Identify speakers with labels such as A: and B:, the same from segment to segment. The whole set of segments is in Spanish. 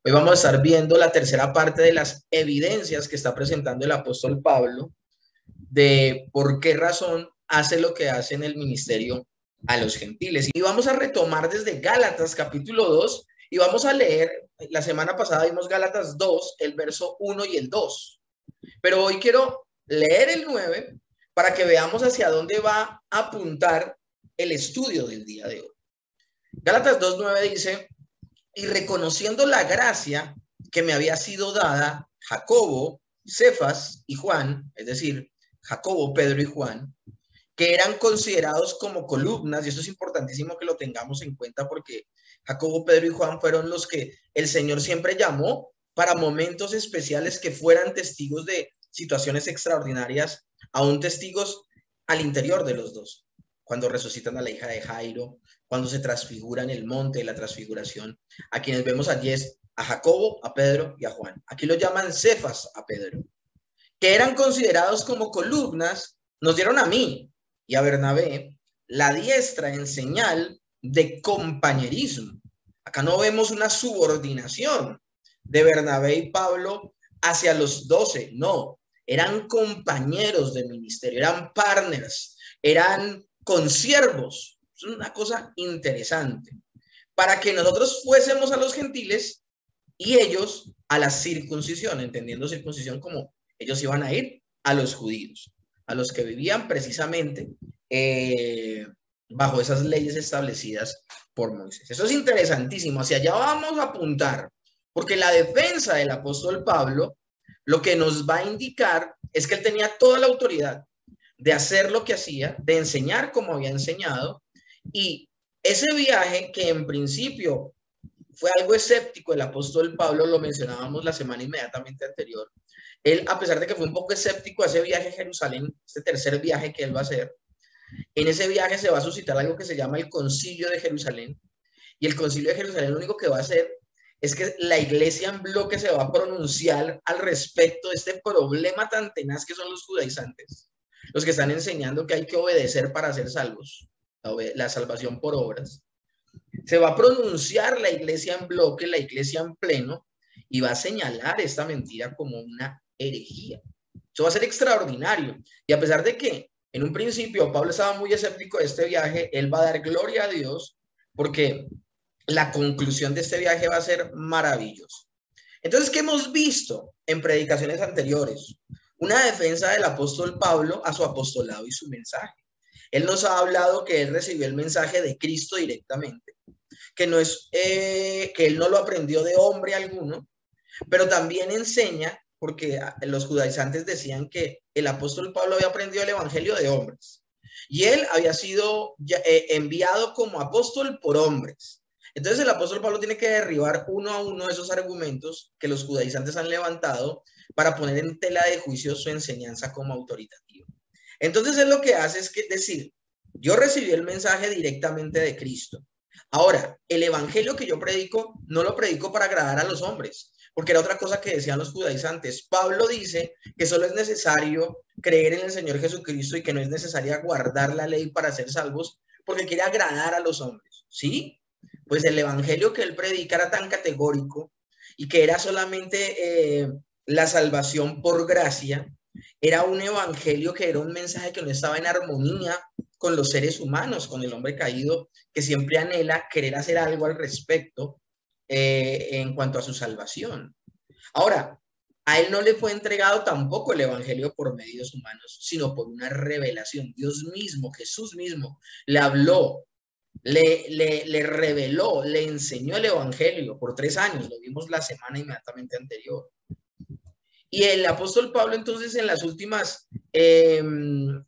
A: Hoy vamos a estar viendo la tercera parte de las evidencias que está presentando el apóstol Pablo de por qué razón hace lo que hace en el ministerio a los gentiles. Y vamos a retomar desde Gálatas capítulo 2 y vamos a leer, la semana pasada vimos Gálatas 2, el verso 1 y el 2. Pero hoy quiero leer el 9 para que veamos hacia dónde va a apuntar el estudio del día de hoy. Gálatas 2:9 dice: y reconociendo la gracia que me había sido dada, Jacobo, Cefas y Juan, es decir, Jacobo, Pedro y Juan, que eran considerados como columnas, y esto es importantísimo que lo tengamos en cuenta porque Jacobo, Pedro y Juan fueron los que el Señor siempre llamó para momentos especiales que fueran testigos de situaciones extraordinarias, aún testigos al interior de los dos, cuando resucitan a la hija de Jairo, cuando se transfigura en el monte de la transfiguración. A quienes vemos allí es a Jacobo, a Pedro y a Juan. Aquí lo llaman Cefas a Pedro, que eran considerados como columnas. Nos dieron a mí y a Bernabé la diestra en señal de compañerismo. Acá no vemos una subordinación de Bernabé y Pablo hacia los 12, no, eran compañeros de ministerio, eran partners, eran consiervos. Es una cosa interesante. Para que nosotros fuésemos a los gentiles y ellos a la circuncisión, entendiendo circuncisión como ellos iban a ir a los judíos, a los que vivían precisamente bajo esas leyes establecidas por Moisés. Eso es interesantísimo, hacia allá vamos a apuntar, porque la defensa del apóstol Pablo lo que nos va a indicar es que él tenía toda la autoridad de hacer lo que hacía, de enseñar como había enseñado, y ese viaje que en principio fue algo escéptico, el apóstol Pablo, lo mencionábamos la semana inmediatamente anterior, él, a pesar de que fue un poco escéptico a ese viaje a Jerusalén, este tercer viaje que él va a hacer, en ese viaje se va a suscitar algo que se llama el Concilio de Jerusalén, y el Concilio de Jerusalén lo único que va a hacer es que la iglesia en bloque se va a pronunciar al respecto de este problema tan tenaz que son los judaizantes, los que están enseñando que hay que obedecer para ser salvos, la salvación por obras. Se va a pronunciar la iglesia en bloque, la iglesia en pleno, y va a señalar esta mentira como una herejía. Eso va a ser extraordinario. Y a pesar de que en un principio Pablo estaba muy escéptico de este viaje, él va a dar gloria a Dios porque la conclusión de este viaje va a ser maravillosa. Entonces, ¿qué hemos visto en predicaciones anteriores? Una defensa del apóstol Pablo a su apostolado y su mensaje. Él nos ha hablado que él recibió el mensaje de Cristo directamente, que no es que él no lo aprendió de hombre alguno, pero también enseña, porque los judaizantes decían que el apóstol Pablo había aprendido el evangelio de hombres y él había sido enviado como apóstol por hombres. Entonces el apóstol Pablo tiene que derribar uno a uno esos argumentos que los judaizantes han levantado para poner en tela de juicio su enseñanza como autoritativa. Entonces él lo que hace es decir, yo recibí el mensaje directamente de Cristo. Ahora, el evangelio que yo predico, no lo predico para agradar a los hombres, porque era otra cosa que decían los judaizantes. Pablo dice que solo es necesario creer en el Señor Jesucristo y que no es necesaria guardar la ley para ser salvos, porque quiere agradar a los hombres. ¿Sí? Pues el evangelio que él predica era tan categórico y que era solamente la salvación por gracia. Era un evangelio que era un mensaje que no estaba en armonía con los seres humanos, con el hombre caído, que siempre anhela querer hacer algo al respecto en cuanto a su salvación. Ahora, a él no le fue entregado tampoco el evangelio por medios humanos, sino por una revelación. Dios mismo, Jesús mismo, le habló, le reveló, le enseñó el evangelio por 3 años, lo vimos la semana inmediatamente anterior. Y el apóstol Pablo entonces en las últimas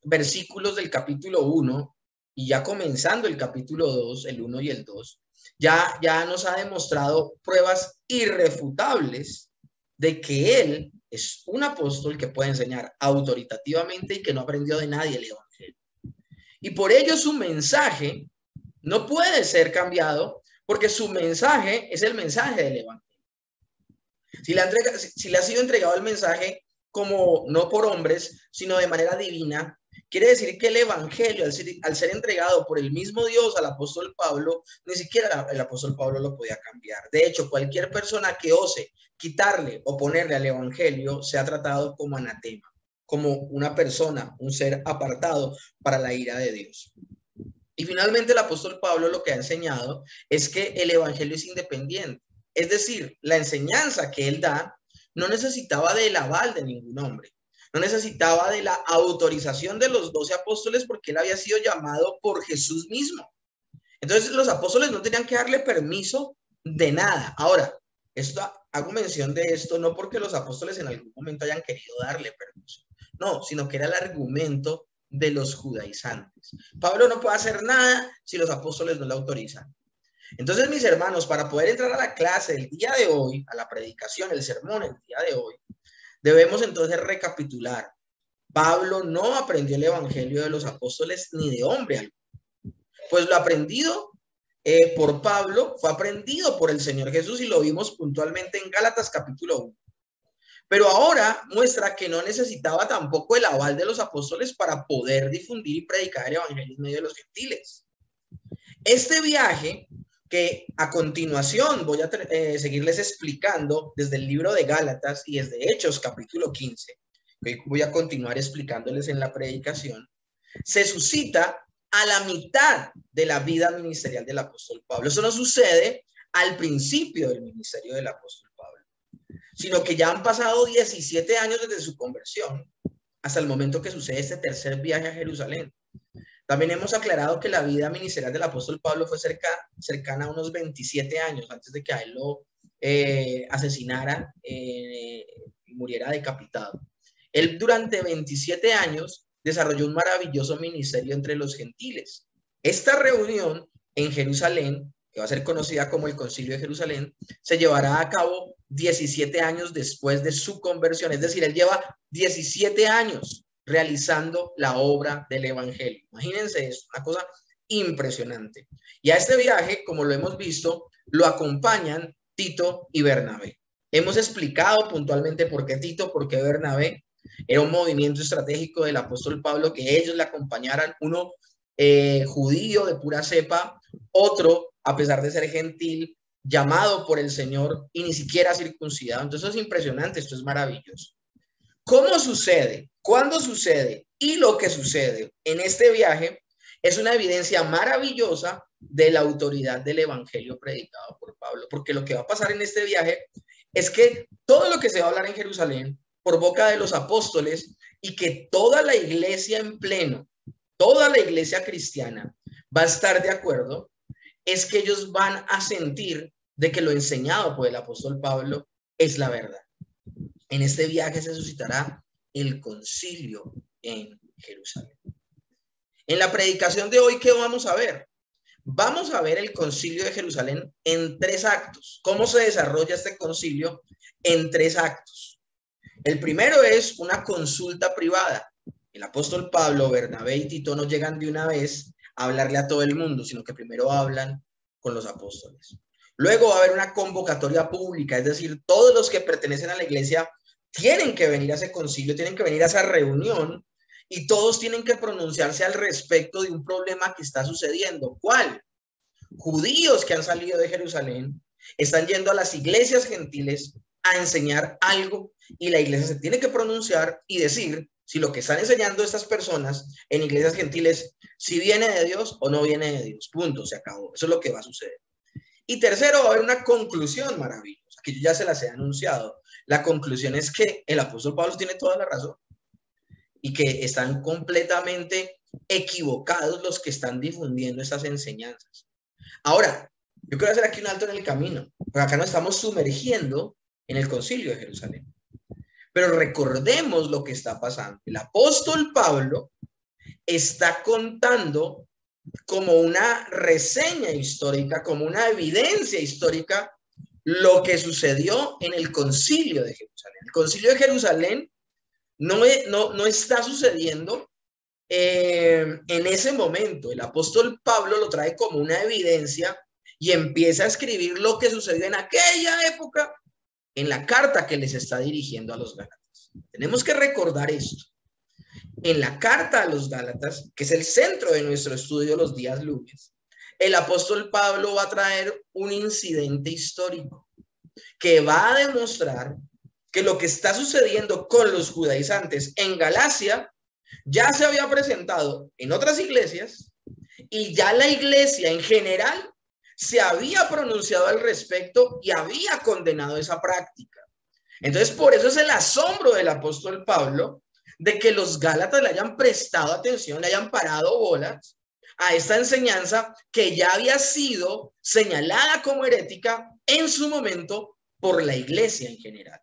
A: versículos del capítulo 1 y ya comenzando el capítulo 2, el 1 y el 2, ya nos ha demostrado pruebas irrefutables de que él es un apóstol que puede enseñar autoritativamente y que no aprendió de nadie el evangelio. Y por ello su mensaje no puede ser cambiado porque su mensaje es el mensaje del evangelio. Si le ha sido entregado el mensaje como no por hombres, sino de manera divina. Quiere decir que el evangelio, al ser entregado por el mismo Dios al apóstol Pablo, ni siquiera el apóstol Pablo lo podía cambiar. De hecho, cualquier persona que ose quitarle o ponerle al evangelio se ha tratado como anatema, como una persona, un ser apartado para la ira de Dios. Y finalmente el apóstol Pablo lo que ha enseñado es que el evangelio es independiente. Es decir, la enseñanza que él da no necesitaba del aval de ningún hombre. No necesitaba de la autorización de los 12 apóstoles porque él había sido llamado por Jesús mismo. Entonces los apóstoles no tenían que darle permiso de nada. Ahora, hago mención de esto no porque los apóstoles en algún momento hayan querido darle permiso. No, sino que era el argumento de los judaizantes. Pablo no puede hacer nada si los apóstoles no le autorizan. Entonces, mis hermanos, para poder entrar a la clase el día de hoy, a la predicación, el sermón el día de hoy, debemos entonces recapitular. Pablo no aprendió el evangelio de los apóstoles ni de hombre alguno. Pues lo aprendido por Pablo fue aprendido por el Señor Jesús y lo vimos puntualmente en Gálatas capítulo 1. Pero ahora muestra que no necesitaba tampoco el aval de los apóstoles para poder difundir y predicar el evangelio en medio de los gentiles. Este viaje, que a continuación voy a seguirles explicando desde el libro de Gálatas y desde Hechos capítulo 15, que voy a continuar explicándoles en la predicación, se suscita a la mitad de la vida ministerial del apóstol Pablo. Eso no sucede al principio del ministerio del apóstol Pablo, sino que ya han pasado 17 años desde su conversión hasta el momento que sucede este tercer viaje a Jerusalén. También hemos aclarado que la vida ministerial del apóstol Pablo fue cercana a unos 27 años antes de que a él lo asesinaran y muriera decapitado. Él durante 27 años desarrolló un maravilloso ministerio entre los gentiles. Esta reunión en Jerusalén, que va a ser conocida como el Concilio de Jerusalén, se llevará a cabo 17 años después de su conversión. Es decir, él lleva 17 años realizando la obra del evangelio. Imagínense, es una cosa impresionante. Y a este viaje, como lo hemos visto, lo acompañan Tito y Bernabé. Hemos explicado puntualmente por qué Tito, por qué Bernabé. Era un movimiento estratégico del apóstol Pablo que ellos le acompañaran, uno judío de pura cepa, otro, a pesar de ser gentil, llamado por el Señor y ni siquiera circuncidado. Entonces es impresionante, esto es maravilloso. ¿Cómo sucede? ¿Cuándo sucede? Y lo que sucede en este viaje es una evidencia maravillosa de la autoridad del evangelio predicado por Pablo, porque lo que va a pasar en este viaje es que todo lo que se va a hablar en Jerusalén por boca de los apóstoles y que toda la iglesia en pleno, toda la iglesia cristiana va a estar de acuerdo, es que ellos van a sentir de que lo enseñado por el apóstol Pablo es la verdad. En este viaje se suscitará el concilio en Jerusalén. En la predicación de hoy, ¿qué vamos a ver? Vamos a ver el concilio de Jerusalén en 3 actos. ¿Cómo se desarrolla este concilio? En 3 actos. El primero es una consulta privada. El apóstol Pablo, Bernabé y Tito no llegan de una vez a hablarle a todo el mundo, sino que primero hablan con los apóstoles. Luego va a haber una convocatoria pública, es decir, todos los que pertenecen a la iglesia tienen que venir a ese concilio, tienen que venir a esa reunión y todos tienen que pronunciarse al respecto de un problema que está sucediendo. ¿Cuál? Judíos que han salido de Jerusalén están yendo a las iglesias gentiles a enseñar algo y la iglesia se tiene que pronunciar y decir si lo que están enseñando estas personas en iglesias gentiles, si viene de Dios o no viene de Dios. Punto, se acabó. Eso es lo que va a suceder. Y tercero, va a haber una conclusión maravillosa, que yo ya se las he anunciado. La conclusión es que el apóstol Pablo tiene toda la razón y que están completamente equivocados los que están difundiendo estas enseñanzas. Ahora, yo quiero hacer aquí un alto en el camino, porque acá nos estamos sumergiendo en el concilio de Jerusalén. Pero recordemos lo que está pasando. El apóstol Pablo está contando como una reseña histórica, como una evidencia histórica, lo que sucedió en el concilio de Jerusalén. El concilio de Jerusalén no está sucediendo en ese momento. El apóstol Pablo lo trae como una evidencia y empieza a escribir lo que sucedió en aquella época en la carta que les está dirigiendo a los Gálatas. Tenemos que recordar esto. En la carta a los Gálatas, que es el centro de nuestro estudio los días lunes, el apóstol Pablo va a traer un incidente histórico que va a demostrar que lo que está sucediendo con los judaizantes en Galacia ya se había presentado en otras iglesias y ya la iglesia en general se había pronunciado al respecto y había condenado esa práctica. Entonces, por eso es el asombro del apóstol Pablo de que los Gálatas le hayan prestado atención, le hayan parado bolas a esta enseñanza que ya había sido señalada como herética en su momento por la iglesia en general.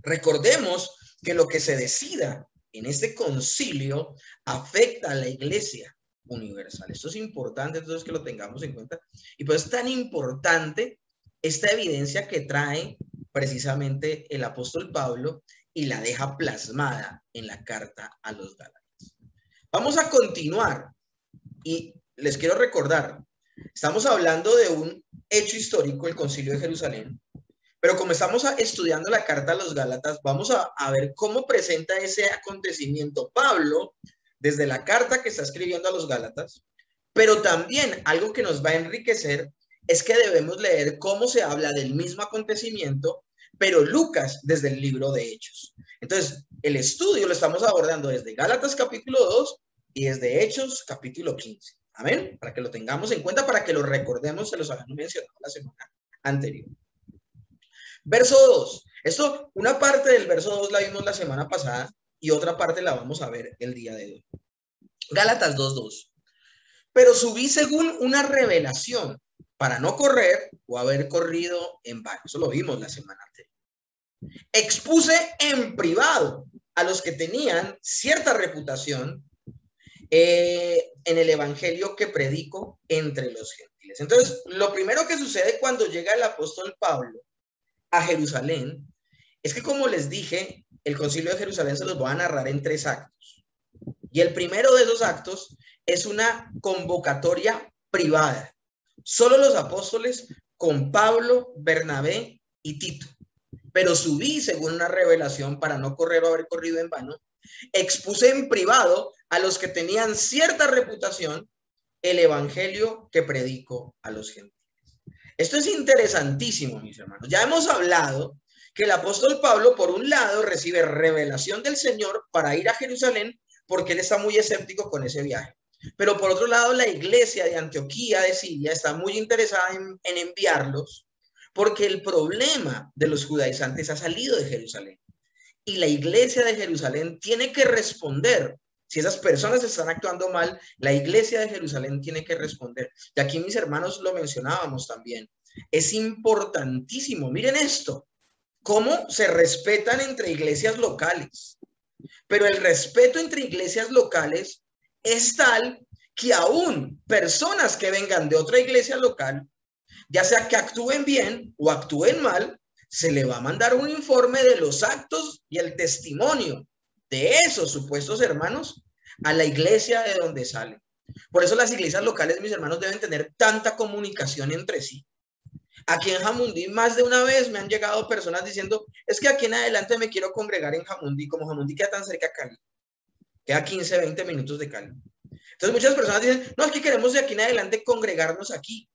A: Recordemos que lo que se decida en este concilio afecta a la iglesia universal. Esto es importante, entonces, que lo tengamos en cuenta. Y pues es tan importante esta evidencia que trae precisamente el apóstol Pablo y la deja plasmada en la carta a los Gálatas. Vamos a continuar y les quiero recordar, estamos hablando de un hecho histórico, el Concilio de Jerusalén, pero como estamos estudiando la carta a los Gálatas, vamos a ver cómo presenta ese acontecimiento Pablo desde la carta que está escribiendo a los Gálatas, pero también algo que nos va a enriquecer es que debemos leer cómo se habla del mismo acontecimiento, pero Lucas desde el libro de Hechos. Entonces, el estudio lo estamos abordando desde Gálatas capítulo 2 y desde Hechos capítulo 15. Amén, para que lo tengamos en cuenta, para que lo recordemos, se los habían mencionado la semana anterior. Verso 2. Esto, una parte del verso 2 la vimos la semana pasada y otra parte la vamos a ver el día de hoy. Gálatas 2:2. Pero subí según una revelación para no correr o haber corrido en vano. Eso lo vimos la semana anterior. Expuse en privado a los que tenían cierta reputación en el evangelio que predico entre los gentiles. Entonces, lo primero que sucede cuando llega el apóstol Pablo a Jerusalén es que, como les dije, el concilio de Jerusalén se los voy a narrar en 3 actos. Y el primero de esos actos es una convocatoria privada. Solo los apóstoles con Pablo, Bernabé y Tito. Pero subí según una revelación para no correr o haber corrido en vano. Expuse en privado a los que tenían cierta reputación el evangelio que predico a los gentiles. Esto es interesantísimo, mis hermanos. Ya hemos hablado que el apóstol Pablo, por un lado, recibe revelación del Señor para ir a Jerusalén porque él está muy escéptico con ese viaje. Pero por otro lado, la iglesia de Antioquía de Siria está muy interesada en enviarlos porque el problema de los judaizantes ha salido de Jerusalén. Y la iglesia de Jerusalén tiene que responder. Si esas personas están actuando mal, la iglesia de Jerusalén tiene que responder. Y aquí, mis hermanos, lo mencionábamos también. Es importantísimo. Miren esto. Cómo se respetan entre iglesias locales. Pero el respeto entre iglesias locales es tal que aún personas que vengan de otra iglesia local, ya sea que actúen bien o actúen mal, se le va a mandar un informe de los actos y el testimonio de esos supuestos hermanos a la iglesia de donde salen. Por eso las iglesias locales, mis hermanos, deben tener tanta comunicación entre sí. Aquí en Jamundí más de una vez me han llegado personas diciendo, es que aquí en adelante me quiero congregar en Jamundí, como Jamundí queda tan cerca de Cali, queda 15, 20 minutos de Cali. Entonces muchas personas dicen, no, es que queremos de aquí en adelante congregarnos aquí.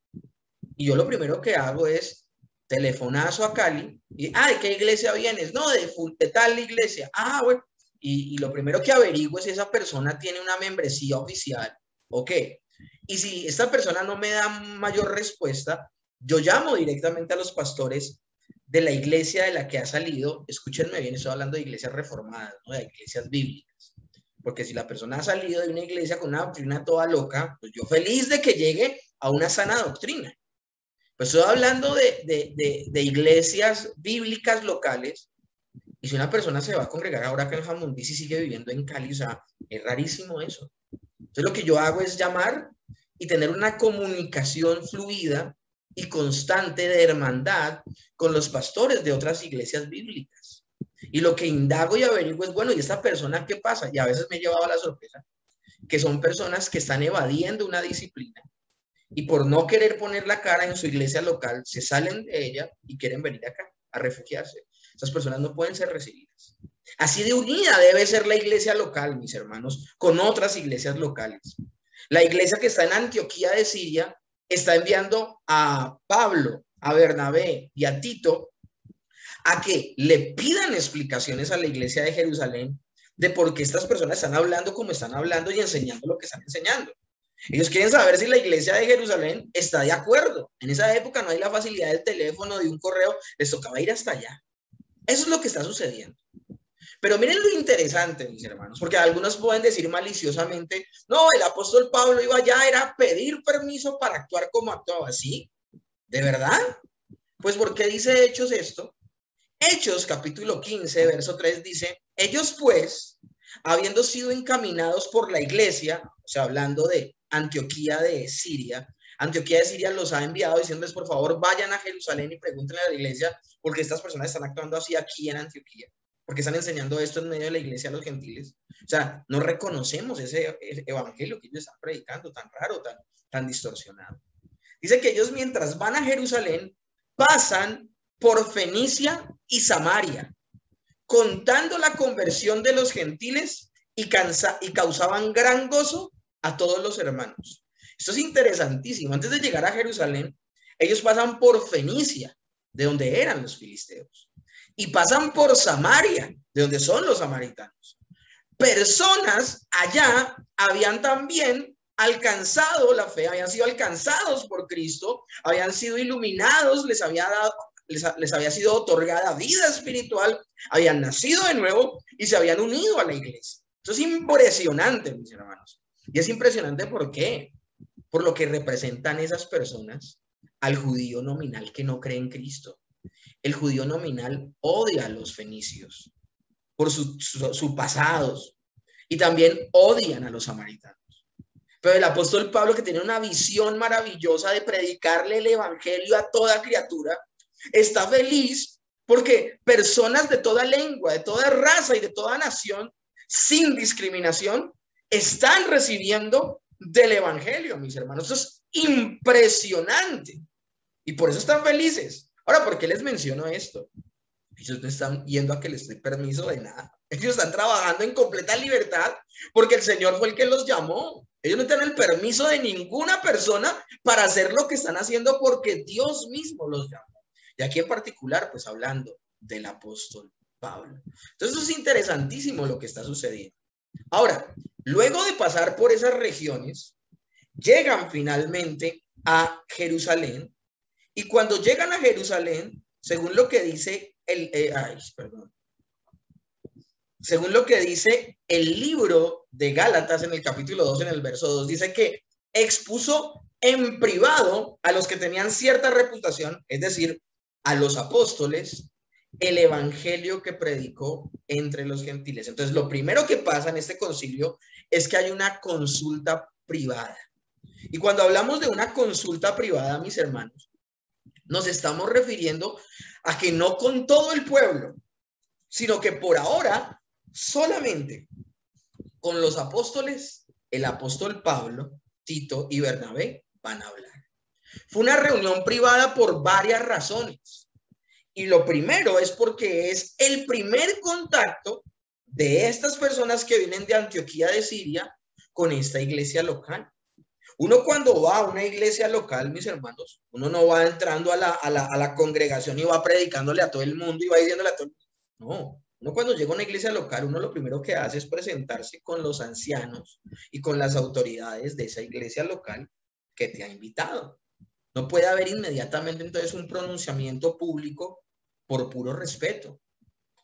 A: Y yo lo primero que hago es telefonazo a Cali y, ¿de qué iglesia vienes? No, de tal iglesia. Bueno. Y lo primero que averiguo es si esa persona tiene una membresía oficial o qué. Y si esta persona no me da mayor respuesta, yo llamo directamente a los pastores de la iglesia de la que ha salido. Escúchenme bien, estoy hablando de iglesias reformadas, ¿no? De iglesias bíblicas. Porque si la persona ha salido de una iglesia con una doctrina toda loca, pues yo feliz de que llegue a una sana doctrina. Pues estoy hablando de iglesias bíblicas locales. Y si una persona se va a congregar ahora acá en Jamundí y sigue viviendo en Cali, o sea, es rarísimo eso. Entonces lo que yo hago es llamar y tener una comunicación fluida y constante de hermandad con los pastores de otras iglesias bíblicas. Y lo que indago y averiguo es, bueno, ¿y esta persona qué pasa? Y a veces me he llevado a la sorpresa que son personas que están evadiendo una disciplina y por no querer poner la cara en su iglesia local, se salen de ella y quieren venir acá a refugiarse. Esas personas no pueden ser recibidas. Así de unida debe ser la iglesia local, mis hermanos, con otras iglesias locales. La iglesia que está en Antioquía de Siria está enviando a Pablo, a Bernabé y a Tito a que le pidan explicaciones a la iglesia de Jerusalén de por qué estas personas están hablando como están hablando y enseñando lo que están enseñando. Ellos quieren saber si la iglesia de Jerusalén está de acuerdo. En esa época no hay la facilidad del teléfono, de un correo, les tocaba ir hasta allá. Eso es lo que está sucediendo. Pero miren lo interesante, mis hermanos, porque algunos pueden decir maliciosamente, no, el apóstol Pablo iba allá, era pedir permiso para actuar como actuaba. ¿Sí? ¿De verdad? Pues ¿por qué dice Hechos esto? Hechos, capítulo 15, verso 3 dice, ellos pues, habiendo sido encaminados por la iglesia, o sea, hablando de Antioquía de Siria los ha enviado diciéndoles, por favor, vayan a Jerusalén y pregúntenle a la iglesia por qué estas personas están actuando así aquí en Antioquía, porque están enseñando esto en medio de la iglesia a los gentiles. O sea, no reconocemos ese evangelio que ellos están predicando, tan raro, tan distorsionado. Dice que ellos mientras van a Jerusalén, pasan por Fenicia y Samaria, contando la conversión de los gentiles y causaban gran gozo a todos los hermanos. Esto es interesantísimo. Antes de llegar a Jerusalén, ellos pasan por Fenicia, de donde eran los filisteos, y pasan por Samaria, de donde son los samaritanos. Personas allá habían también alcanzado la fe, habían sido alcanzados por Cristo, habían sido iluminados, les había sido otorgada vida espiritual, habían nacido de nuevo y se habían unido a la iglesia. Esto es impresionante, mis hermanos. Y es impresionante ¿por qué? Por lo que representan esas personas al judío nominal que no cree en Cristo. El judío nominal odia a los fenicios por su pasados y también odian a los samaritanos. Pero el apóstol Pablo, que tiene una visión maravillosa de predicarle el evangelio a toda criatura, está feliz porque personas de toda lengua, de toda raza y de toda nación, sin discriminación, están recibiendo del evangelio, mis hermanos. Esto es impresionante. Y por eso están felices. Ahora, ¿por qué les menciono esto? Ellos no están yendo a que les dé permiso de nada. Ellos están trabajando en completa libertad porque el Señor fue el que los llamó. Ellos no tienen el permiso de ninguna persona para hacer lo que están haciendo porque Dios mismo los llamó. Y aquí en particular, pues hablando del apóstol Pablo. Entonces, eso es interesantísimo lo que está sucediendo. Ahora, luego de pasar por esas regiones, llegan finalmente a Jerusalén. Y cuando llegan a Jerusalén, según lo que dice según lo que dice el libro de Gálatas en el capítulo 2, en el verso 2, dice que expuso en privado a los que tenían cierta reputación, es decir, a los apóstoles, el evangelio que predicó entre los gentiles. Entonces, lo primero que pasa en este concilio es que hay una consulta privada. Y cuando hablamos de una consulta privada, mis hermanos, nos estamos refiriendo a que no con todo el pueblo, sino que por ahora solamente con los apóstoles, el apóstol Pablo, Tito y Bernabé van a hablar. Fue una reunión privada por varias razones. Y lo primero es porque es el primer contacto de estas personas que vienen de Antioquía de Siria con esta iglesia local. Uno cuando va a una iglesia local, mis hermanos, uno no va entrando a la congregación y va predicándole a todo el mundo y va diciéndole a todo el mundo. No, uno cuando llega a una iglesia local, uno lo primero que hace es presentarse con los ancianos y con las autoridades de esa iglesia local que te ha invitado. No puede haber inmediatamente entonces un pronunciamiento público por puro respeto.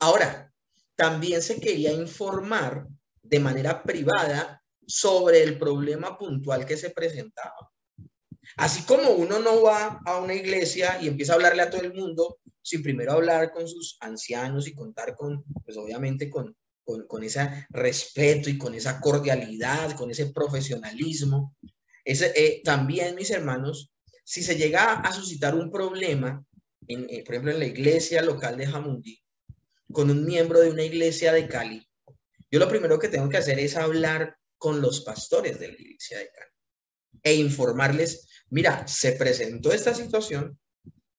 A: Ahora, también se quería informar de manera privada sobre el problema puntual que se presentaba. Así como uno no va a una iglesia y empieza a hablarle a todo el mundo sin primero hablar con sus ancianos y contar con, pues obviamente con ese respeto y con esa cordialidad, con ese profesionalismo. También, mis hermanos, si se llega a suscitar un problema, por ejemplo, en la iglesia local de Jamundí, con un miembro de una iglesia de Cali, yo lo primero que tengo que hacer es hablar con los pastores de la iglesia de Cali e informarles, mira, se presentó esta situación,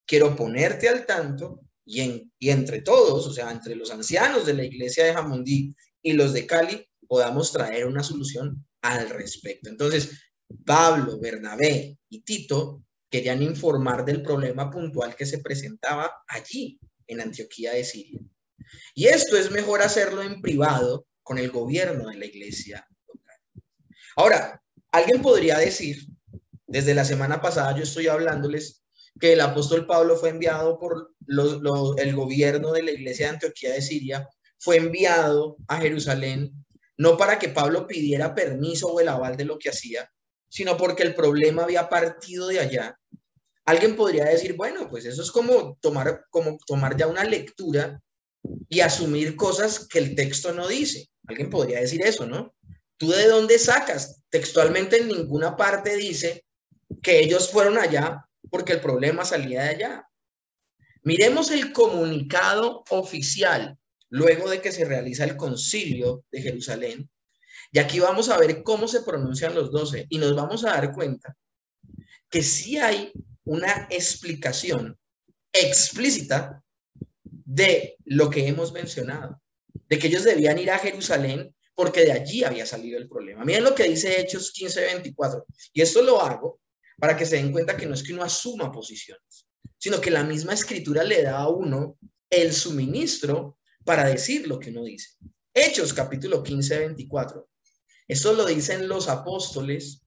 A: quiero ponerte al tanto y entre todos, o sea, entre los ancianos de la iglesia de Jamundí y los de Cali, podamos traer una solución al respecto. Entonces, Pablo, Bernabé y Tito querían informar del problema puntual que se presentaba allí, en Antioquía de Siria. Y esto es mejor hacerlo en privado con el gobierno de la iglesia local. Ahora, alguien podría decir, desde la semana pasada yo estoy hablándoles que el apóstol Pablo fue enviado por el gobierno de la iglesia de Antioquía de Siria, fue enviado a Jerusalén, no para que Pablo pidiera permiso o el aval de lo que hacía, sino porque el problema había partido de allá. Alguien podría decir, bueno, pues eso es como tomar ya una lectura y asumir cosas que el texto no dice. Alguien podría decir eso, ¿no? ¿Tú de dónde sacas? Textualmente en ninguna parte dice que ellos fueron allá porque el problema salía de allá. Miremos el comunicado oficial luego de que se realiza el concilio de Jerusalén. Y aquí vamos a ver cómo se pronuncian los 12 y nos vamos a dar cuenta que sí hay una explicación explícita de lo que hemos mencionado, de que ellos debían ir a Jerusalén porque de allí había salido el problema. Miren lo que dice Hechos 15:24. Y esto lo hago para que se den cuenta que no es que uno asuma posiciones, sino que la misma escritura le da a uno el suministro para decir lo que uno dice. Hechos capítulo 15:24. Esto lo dicen los apóstoles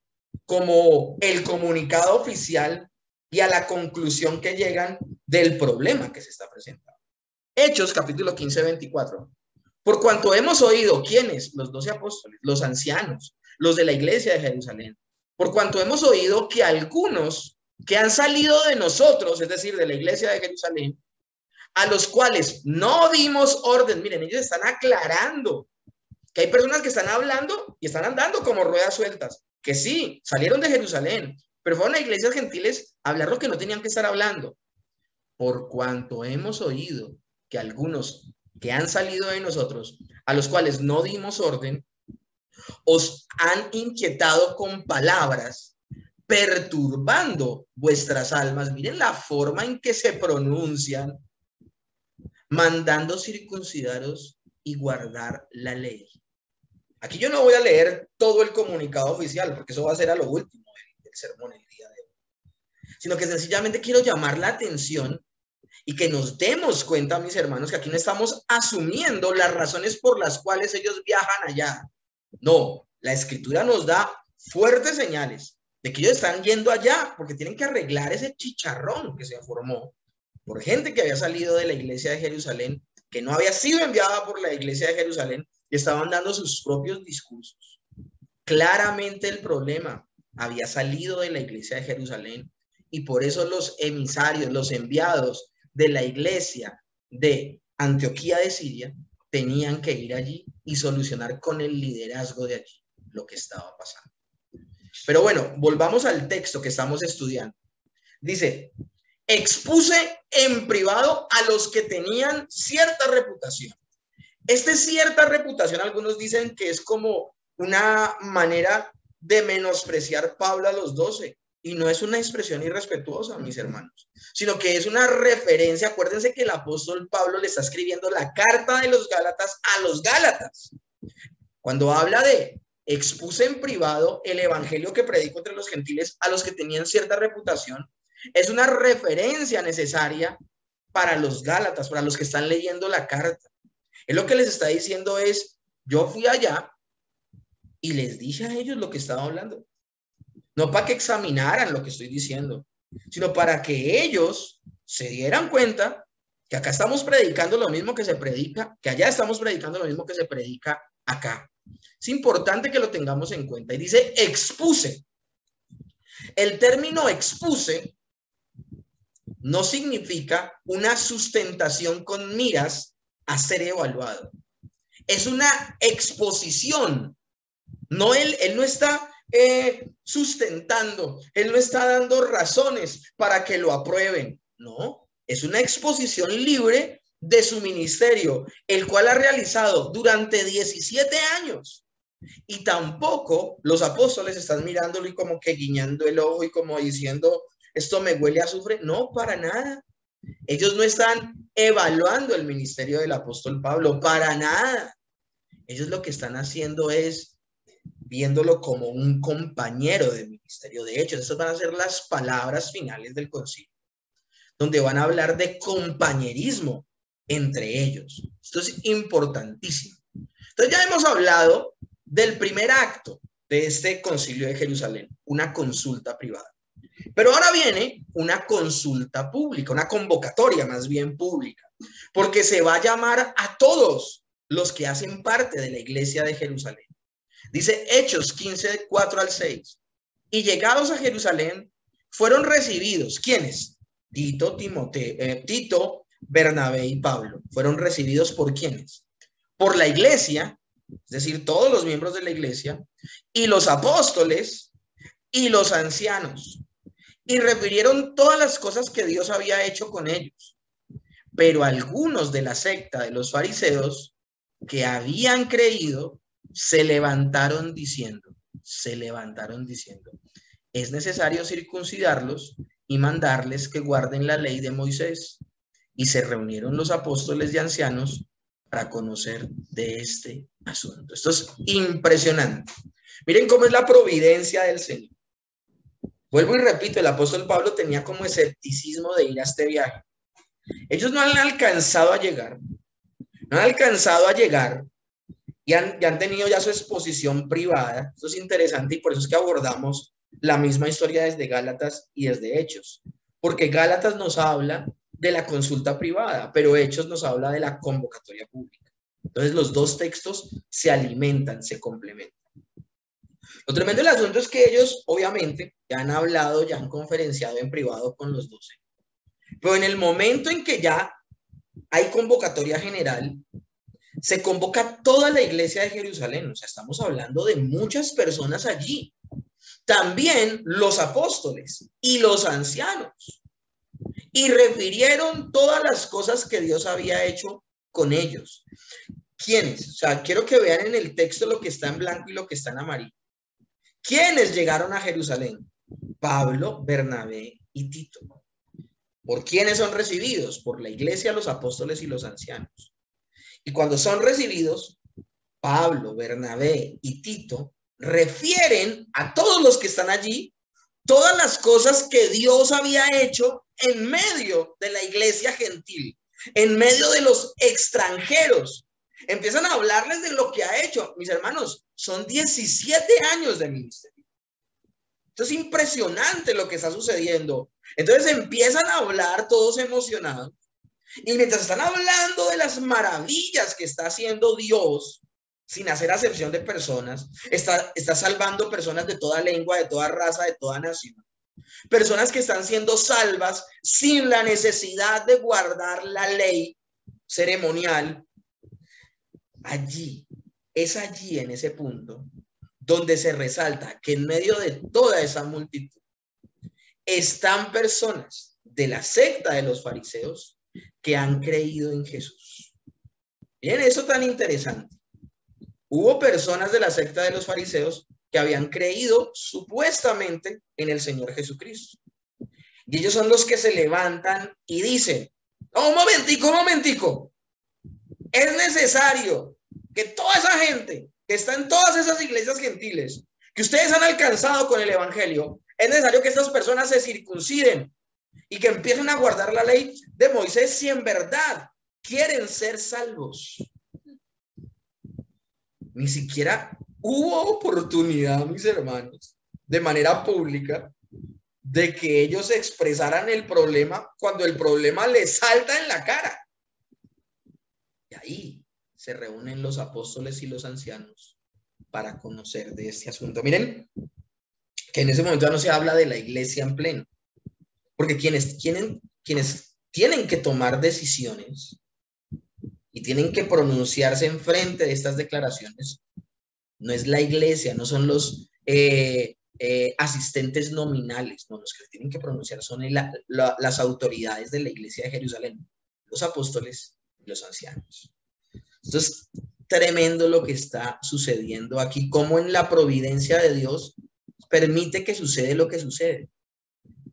A: como el comunicado oficial y a la conclusión que llegan del problema que se está presentando. Hechos capítulo 15:24. Por cuanto hemos oído, ¿quiénes? Los 12 apóstoles, los ancianos, los de la iglesia de Jerusalén. Por cuanto hemos oído que algunos que han salido de nosotros, es decir, de la iglesia de Jerusalén, a los cuales no dimos orden. Miren, ellos están aclarando que hay personas que están hablando y están andando como ruedas sueltas, que sí, salieron de Jerusalén, pero fueron a iglesias gentiles a hablar lo que no tenían que estar hablando. Por cuanto hemos oído que algunos que han salido de nosotros, a los cuales no dimos orden, os han inquietado con palabras, perturbando vuestras almas. Miren la forma en que se pronuncian, mandando circuncidaros y guardar la ley. Aquí yo no voy a leer todo el comunicado oficial, porque eso va a ser a lo último del sermón el día de hoy, sino que sencillamente quiero llamar la atención y que nos demos cuenta, mis hermanos, que aquí no estamos asumiendo las razones por las cuales ellos viajan allá. No, la escritura nos da fuertes señales de que ellos están yendo allá porque tienen que arreglar ese chicharrón que se formó por gente que había salido de la iglesia de Jerusalén, que no había sido enviada por la iglesia de Jerusalén y estaban dando sus propios discursos. Claramente el problema había salido de la iglesia de Jerusalén y por eso los emisarios, los enviados de la iglesia de Antioquía de Siria tenían que ir allí y solucionar con el liderazgo de allí lo que estaba pasando. Pero bueno, volvamos al texto que estamos estudiando. Dice, expuse en privado a los que tenían cierta reputación. Cierta reputación, algunos dicen que es como una manera de menospreciar Pablo a los 12. Y no es una expresión irrespetuosa, mis hermanos, sino que es una referencia. Acuérdense que el apóstol Pablo le está escribiendo la carta de los Gálatas a los Gálatas. Cuando habla de expuse en privado el evangelio que predico entre los gentiles a los que tenían cierta reputación, es una referencia necesaria para los Gálatas, para los que están leyendo la carta. Es lo que les está diciendo es, yo fui allá y les dije a ellos lo que estaba hablando. No para que examinaran lo que estoy diciendo, sino para que ellos se dieran cuenta que acá estamos predicando lo mismo que se predica, que allá estamos predicando lo mismo que se predica acá. Es importante que lo tengamos en cuenta. Y dice expuse. El término expuse no significa una sustentación con miras a ser evaluado. Es una exposición. No, él no está sustentando, él no está dando razones para que lo aprueben. No, es una exposición libre de su ministerio, el cual ha realizado durante 17 años. Y tampoco los apóstoles están mirándolo y como que guiñando el ojo y como diciendo, esto me huele a azufre. No, para nada. Ellos no están evaluando el ministerio del apóstol Pablo para nada. Ellos lo que están haciendo es viéndolo como un compañero de ministerio. De hecho, estas van a ser las palabras finales del concilio, donde van a hablar de compañerismo entre ellos. Esto es importantísimo. Entonces ya hemos hablado del primer acto de este concilio de Jerusalén, una consulta privada. Pero ahora viene una consulta pública, una convocatoria más bien pública, porque se va a llamar a todos los que hacen parte de la iglesia de Jerusalén. Dice Hechos 15, 4 al 6. Y llegados a Jerusalén, fueron recibidos, ¿quiénes? Tito, Bernabé y Pablo. ¿Fueron recibidos por quiénes? Por la iglesia, es decir, todos los miembros de la iglesia, y los apóstoles y los ancianos. Y refirieron todas las cosas que Dios había hecho con ellos. Pero algunos de la secta de los fariseos que habían creído se levantaron diciendo, es necesario circuncidarlos y mandarles que guarden la ley de Moisés. Y se reunieron los apóstoles y ancianos para conocer de este asunto. Esto es impresionante. Miren cómo es la providencia del Señor. Vuelvo y repito, el apóstol Pablo tenía como escepticismo de ir a este viaje. Ellos no han alcanzado a llegar. Y han tenido ya su exposición privada. Eso es interesante y por eso es que abordamos la misma historia desde Gálatas y desde Hechos. Porque Gálatas nos habla de la consulta privada, pero Hechos nos habla de la convocatoria pública. Entonces los dos textos se alimentan, se complementan. Lo tremendo del asunto es que ellos, obviamente, ya han hablado, ya han conferenciado en privado con los 12. Pero en el momento en que ya hay convocatoria general, se convoca toda la iglesia de Jerusalén. O sea, estamos hablando de muchas personas allí. También los apóstoles y los ancianos. Y refirieron todas las cosas que Dios había hecho con ellos. ¿Quiénes? O sea, quiero que vean en el texto lo que está en blanco y lo que está en amarillo. ¿Quiénes llegaron a Jerusalén? Pablo, Bernabé y Tito. ¿Por quiénes son recibidos? Por la iglesia, los apóstoles y los ancianos. Y cuando son recibidos, Pablo, Bernabé y Tito refieren a todos los que están allí todas las cosas que Dios había hecho en medio de la iglesia gentil, en medio de los extranjeros. Empiezan a hablarles de lo que ha hecho. Mis hermanos, son 17 años de ministerio. Esto es impresionante lo que está sucediendo. Entonces empiezan a hablar todos emocionados. Y mientras están hablando de las maravillas que está haciendo Dios, sin hacer acepción de personas, está salvando personas de toda lengua, de toda raza, de toda nación. Personas que están siendo salvas sin la necesidad de guardar la ley ceremonial. Es allí en ese punto donde se resalta que en medio de toda esa multitud están personas de la secta de los fariseos que han creído en Jesús. Miren eso tan interesante. Hubo personas de la secta de los fariseos que habían creído supuestamente en el Señor Jesucristo. Y ellos son los que se levantan y dicen, oh, un momentico. Es necesario que toda esa gente que está en todas esas iglesias gentiles que ustedes han alcanzado con el evangelio, es necesario que estas personas se circunciden y que empiecen a guardar la ley de Moisés si en verdad quieren ser salvos. Ni siquiera hubo oportunidad, mis hermanos, de manera pública, de que ellos expresaran el problema cuando el problema les salta en la cara. Y ahí se reúnen los apóstoles y los ancianos para conocer de este asunto. Miren que en ese momento ya no se habla de la iglesia en pleno, porque quienes tienen que tomar decisiones y tienen que pronunciarse en frente de estas declaraciones no es la iglesia, no son los asistentes nominales, no, los que tienen que pronunciar son las autoridades de la iglesia de Jerusalén, los apóstoles y los ancianos. Esto es tremendo lo que está sucediendo aquí, cómo en la providencia de Dios permite que suceda lo que sucede.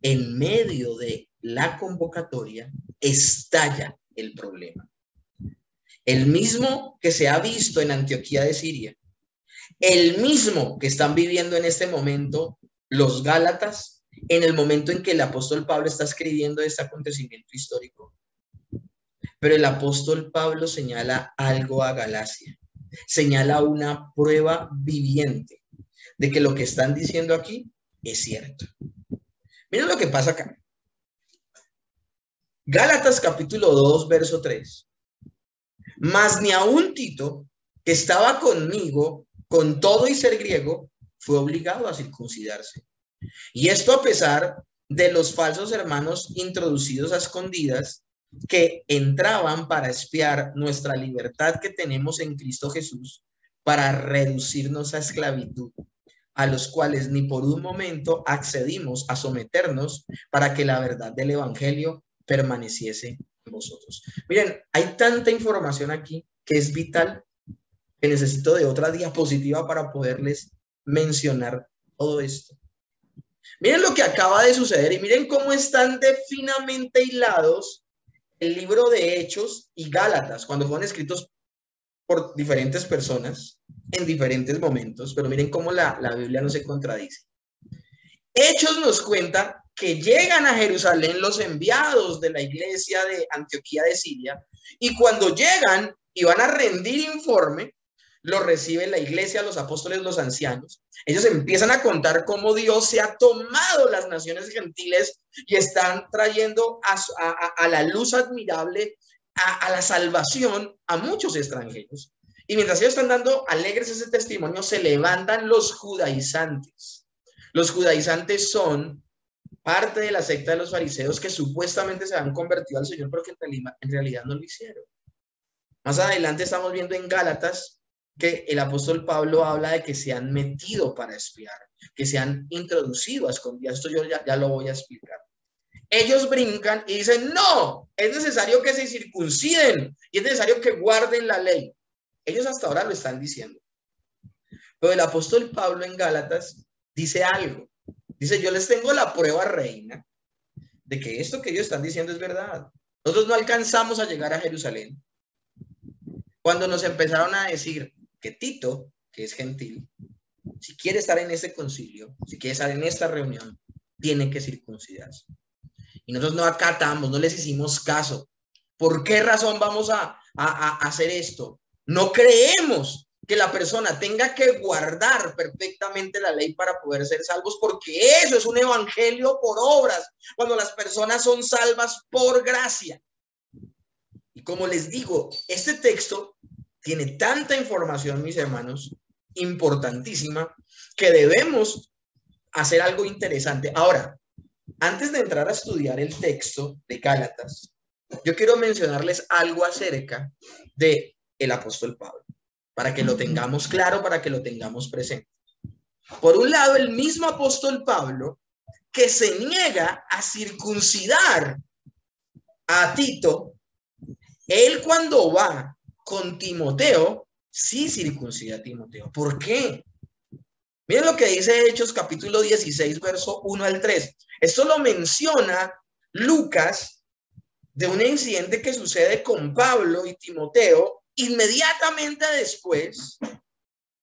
A: en medio de la convocatoria, estalla el problema. El mismo que se ha visto en Antioquía de Siria, el mismo que están viviendo en este momento los Gálatas, en el momento en que el apóstol Pablo está escribiendo este acontecimiento histórico. Pero el apóstol Pablo señala algo a Galacia, señala una prueba viviente de que lo que están diciendo aquí es cierto. Miren lo que pasa acá. Gálatas capítulo 2, verso 3. Mas ni aun Tito, que estaba conmigo, con todo y ser griego, fue obligado a circuncidarse. Y esto a pesar de los falsos hermanos introducidos a escondidas que entraban para espiar nuestra libertad que tenemos en Cristo Jesús, para reducirnos a esclavitud, a los cuales ni por un momento accedimos a someternos para que la verdad del evangelio permaneciese en vosotros. Miren, hay tanta información aquí que es vital, que necesito de otra diapositiva para poderles mencionar todo esto. Miren lo que acaba de suceder y miren cómo están de finamente hilados el libro de Hechos y Gálatas, cuando fueron escritos por diferentes personas en diferentes momentos, pero miren cómo la Biblia no se contradice. Hechos nos cuenta que llegan a Jerusalén los enviados de la iglesia de Antioquía de Siria, y cuando llegan y van a rendir informe, lo recibe la iglesia, los apóstoles, los ancianos. Ellos empiezan a contar cómo Dios se ha tomado las naciones gentiles y están trayendo a la luz admirable, a la salvación, a muchos extranjeros. Y mientras ellos están dando alegres ese testimonio, se levantan los judaizantes. Los judaizantes son parte de la secta de los fariseos que supuestamente se han convertido al Señor, pero que en realidad no lo hicieron. Más adelante estamos viendo en Gálatas que el apóstol Pablo habla de que se han metido para espiar, que se han introducido a escondidas. Esto yo ya lo voy a explicar. Ellos brincan y dicen, no, es necesario que se circunciden y es necesario que guarden la ley. Ellos hasta ahora lo están diciendo. Pero el apóstol Pablo en Gálatas dice algo. Dice, yo les tengo la prueba reina de que esto que ellos están diciendo es verdad. Nosotros no alcanzamos a llegar a Jerusalén. Cuando nos empezaron a decir que Tito, que es gentil, si quiere estar en este concilio, si quiere estar en esta reunión, tiene que circuncidarse. Y nosotros no acatamos, no les hicimos caso. ¿Por qué razón vamos a hacer esto? No creemos que la persona tenga que guardar perfectamente la ley para poder ser salvos, porque eso es un evangelio por obras, cuando las personas son salvas por gracia. Y como les digo, este texto tiene tanta información, mis hermanos, importantísima, que debemos hacer algo interesante. Ahora, antes de entrar a estudiar el texto de Gálatas, yo quiero mencionarles algo acerca de el apóstol Pablo, para que lo tengamos claro, para que lo tengamos presente. Por un lado, el mismo apóstol Pablo, que se niega a circuncidar a Tito, él cuando va con Timoteo, sí circuncida a Timoteo. ¿Por qué? Miren lo que dice Hechos capítulo 16, verso 1 al 3. Esto lo menciona Lucas de un incidente que sucede con Pablo y Timoteo inmediatamente después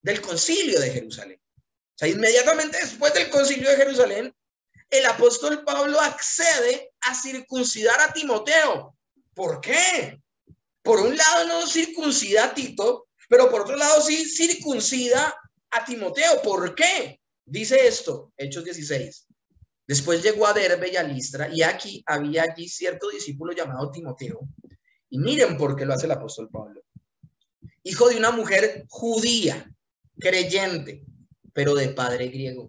A: del concilio de Jerusalén. O sea, inmediatamente después del concilio de Jerusalén, el apóstol Pablo accede a circuncidar a Timoteo. ¿Por qué? Por un lado no circuncida a Tito, pero por otro lado sí circuncida a Timoteo. ¿Por qué? Dice esto, Hechos 16. Después llegó a Derbe y a Listra, y aquí había allí cierto discípulo llamado Timoteo. Y miren por qué lo hace el apóstol Pablo. Hijo de una mujer judía, creyente, pero de padre griego.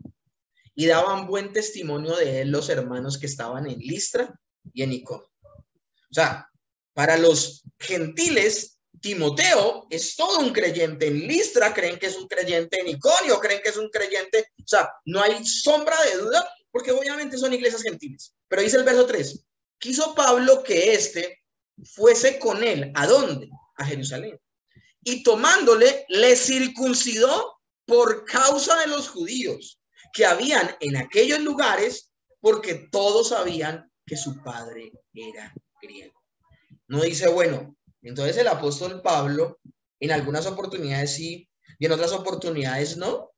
A: Y daban buen testimonio de él los hermanos que estaban en Listra y en Iconio. O sea, para los gentiles, Timoteo es todo un creyente. En Listra creen que es un creyente, en Iconio creen que es un creyente. O sea, no hay sombra de duda, porque obviamente son iglesias gentiles. Pero dice el verso 3, quiso Pablo que éste fuese con él. ¿A dónde? A Jerusalén. Y tomándole, le circuncidó por causa de los judíos que habían en aquellos lugares, porque todos sabían que su padre era griego. No dice, bueno, entonces el apóstol Pablo en algunas oportunidades sí y en otras oportunidades no.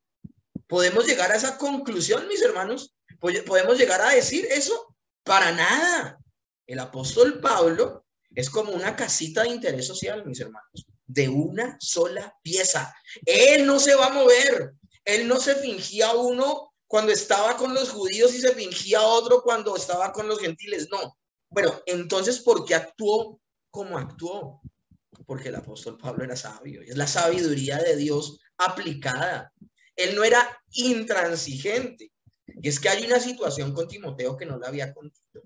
A: ¿Podemos llegar a esa conclusión, mis hermanos? ¿Podemos llegar a decir eso? Para nada. El apóstol Pablo es como una casita de interés social, mis hermanos, de una sola pieza. Él no se va a mover. Él no se fingía uno cuando estaba con los judíos y se fingía otro cuando estaba con los gentiles. No. Bueno, entonces, ¿por qué actuó como actuó? Porque el apóstol Pablo era sabio. Es la sabiduría de Dios aplicada. Él no era intransigente. Y es que hay una situación con Timoteo que no la había contado.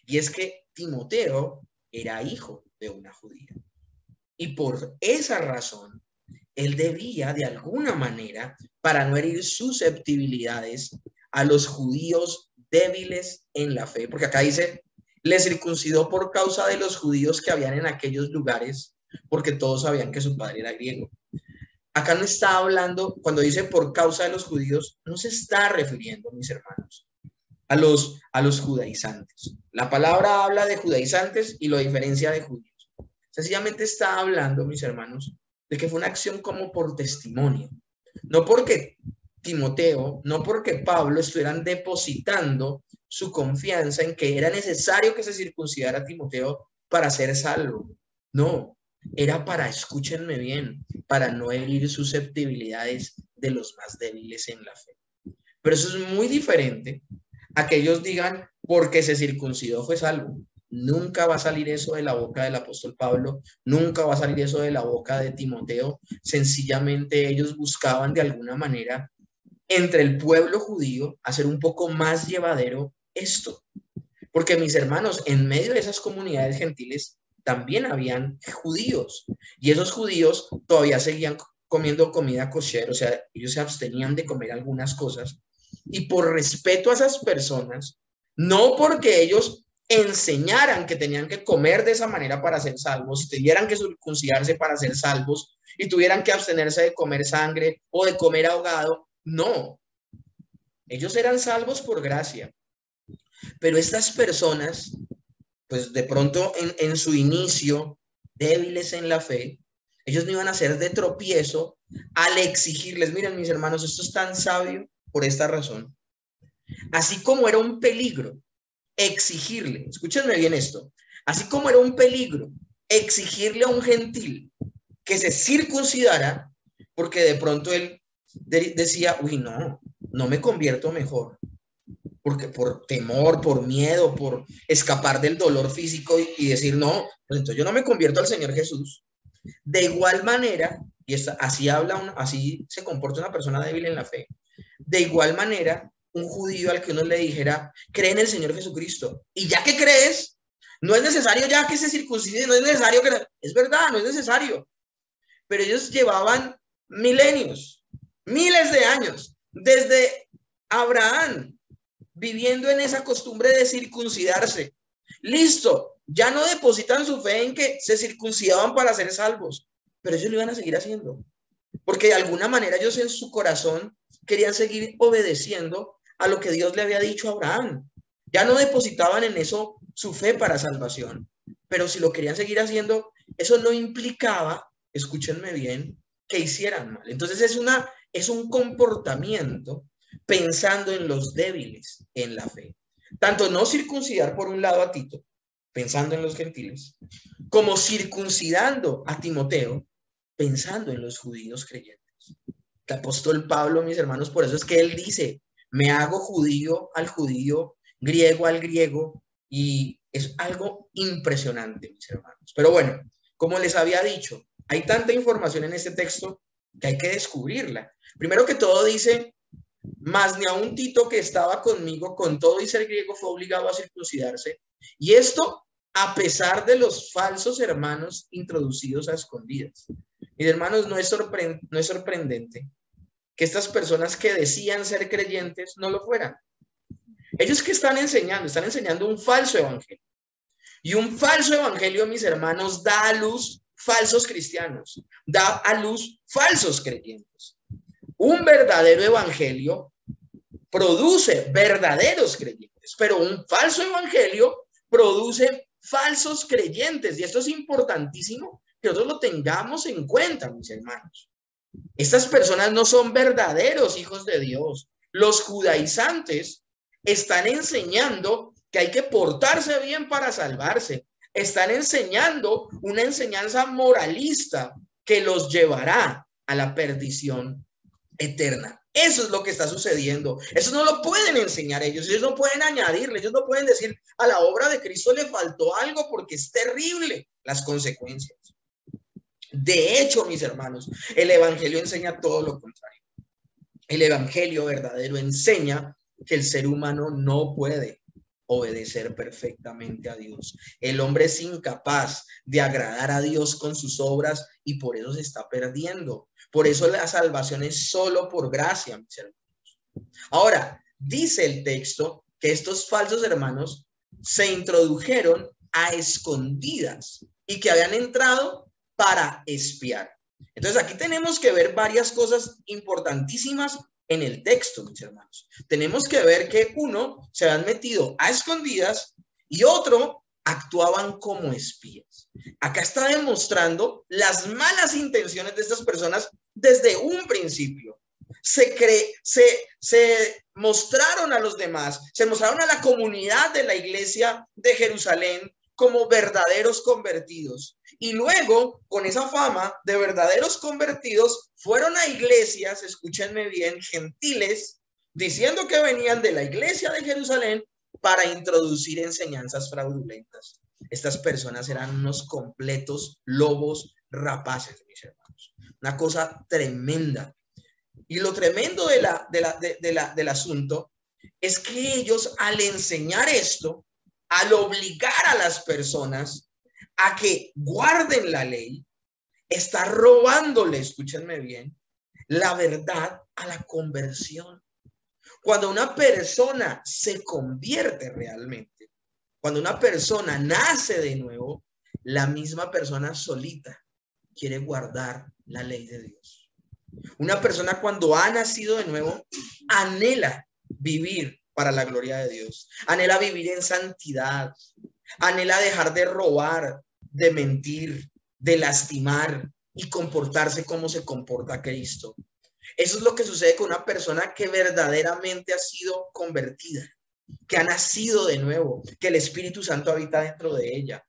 A: Y es que Timoteo era hijo de una judía. Y por esa razón, él debía de alguna manera, para no herir susceptibilidades a los judíos débiles en la fe, porque acá dice, le circuncidó por causa de los judíos que habían en aquellos lugares, porque todos sabían que su padre era griego. Acá no está hablando, cuando dice por causa de los judíos, no se está refiriendo, mis hermanos, a los judaizantes. La palabra habla de judaizantes y lo diferencia de judíos. Sencillamente está hablando, mis hermanos, de que fue una acción como por testimonio. No porque Timoteo, no porque Pablo estuvieran depositando su confianza en que era necesario que se circuncidara a Timoteo para ser salvo. No, era para, escúchenme bien, para no herir susceptibilidades de los más débiles en la fe. Pero eso es muy diferente a que ellos digan, porque se circuncidó fue salvo. Nunca va a salir eso de la boca del apóstol Pablo, nunca va a salir eso de la boca de Timoteo. Sencillamente ellos buscaban de alguna manera entre el pueblo judío hacer un poco más llevadero esto. Porque mis hermanos, en medio de esas comunidades gentiles también habían judíos y esos judíos todavía seguían comiendo comida kosher, o sea, ellos se abstenían de comer algunas cosas y por respeto a esas personas, no porque ellos enseñaran que tenían que comer de esa manera para ser salvos, y tuvieran que circuncidarse para ser salvos y tuvieran que abstenerse de comer sangre o de comer ahogado, no, ellos eran salvos por gracia, pero estas personas pues de pronto en su inicio, débiles en la fe, ellos no iban a ser de tropiezo al exigirles, miren mis hermanos, esto es tan sabio por esta razón. Así como era un peligro exigirle, escúchenme bien esto, así como era un peligro exigirle a un gentil que se circuncidara, porque de pronto él decía, uy, no me convierto mejor. Porque por temor, por miedo, por escapar del dolor físico y decir, no, pues entonces yo no me convierto al Señor Jesús. De igual manera, y así se comporta una persona débil en la fe, de igual manera, un judío al que uno le dijera, cree en el Señor Jesucristo, y ya que crees, no es necesario ya que se circuncide, no es necesario que, es verdad, no es necesario, pero ellos llevaban milenios, miles de años, desde Abraham, viviendo en esa costumbre de circuncidarse. Listo, ya no depositan su fe en que se circuncidaban para ser salvos, pero ellos lo iban a seguir haciendo, porque de alguna manera ellos en su corazón querían seguir obedeciendo a lo que Dios le había dicho a Abraham. Ya no depositaban en eso su fe para salvación, pero si lo querían seguir haciendo, eso no implicaba, escúchenme bien, que hicieran mal. Entonces es un comportamiento pensando en los débiles en la fe. Tanto no circuncidar por un lado a Tito, pensando en los gentiles, como circuncidando a Timoteo, pensando en los judíos creyentes. El apóstol Pablo, mis hermanos, por eso es que él dice, me hago judío al judío, griego al griego, y es algo impresionante, mis hermanos. Pero bueno, como les había dicho, hay tanta información en este texto que hay que descubrirla. Primero que todo dice, mas ni aun Tito que estaba conmigo, con todo y ser griego, fue obligado a circuncidarse. Y esto a pesar de los falsos hermanos introducidos a escondidas. Mis hermanos, no es sorprendente que estas personas que decían ser creyentes no lo fueran. Ellos que están enseñando un falso evangelio. Y un falso evangelio, mis hermanos, da a luz falsos cristianos, da a luz falsos creyentes. Un verdadero evangelio produce verdaderos creyentes. creyentes. Pero un falso evangelio produce falsos creyentes. Y esto es importantísimo que nosotros lo tengamos en cuenta, mis hermanos. Estas personas no son verdaderos hijos de Dios. Los judaizantes están enseñando que hay que portarse bien para salvarse. Están enseñando una enseñanza moralista que los llevará a la perdición eterna. Eso es lo que está sucediendo. Eso no lo pueden enseñar ellos no pueden añadirle, ellos no pueden decir a la obra de Cristo le faltó algo porque es terrible las consecuencias. De hecho, mis hermanos, el evangelio enseña todo lo contrario. El evangelio verdadero enseña que el ser humano no puede obedecer perfectamente a Dios. El hombre es incapaz de agradar a Dios con sus obras y por eso se está perdiendo. Por eso la salvación es solo por gracia, mis hermanos. Ahora, dice el texto que estos falsos hermanos se introdujeron a escondidas y que habían entrado para espiar. Entonces aquí tenemos que ver varias cosas importantísimas en el texto, mis hermanos. Tenemos que ver que uno se habían metido a escondidas y otro actuaban como espías. Acá está demostrando las malas intenciones de estas personas desde un principio. Se mostraron a los demás, se mostraron a la comunidad de la iglesia de Jerusalén como verdaderos convertidos. Y luego, con esa fama de verdaderos convertidos, fueron a iglesias, escúchenme bien, gentiles, diciendo que venían de la iglesia de Jerusalén para introducir enseñanzas fraudulentas. Estas personas eran unos completos lobos rapaces, mis hermanos. Una cosa tremenda. Y lo tremendo del asunto es que ellos, al enseñar esto, al obligar a las personas a que guarden la ley, está robándole, escúchenme bien, la verdad a la conversión. Cuando una persona se convierte realmente, cuando una persona nace de nuevo, la misma persona solita quiere guardar la ley de Dios. Una persona cuando ha nacido de nuevo anhela vivir para la gloria de Dios, anhela vivir en santidad, anhela dejar de robar, de mentir, de lastimar y comportarse como se comporta Cristo. Eso es lo que sucede con una persona que verdaderamente ha sido convertida, que ha nacido de nuevo, que el Espíritu Santo habita dentro de ella.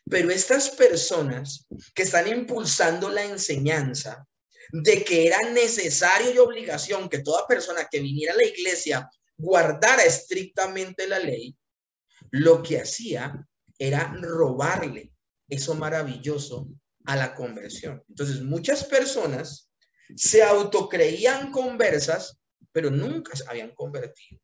A: Pero estas personas que están impulsando la enseñanza de que era necesario y obligación que toda persona que viniera a la iglesia guardara estrictamente la ley, lo que hacía era robarle eso maravilloso a la conversión. Entonces, muchas personas se autocreían conversas, pero nunca se habían convertido.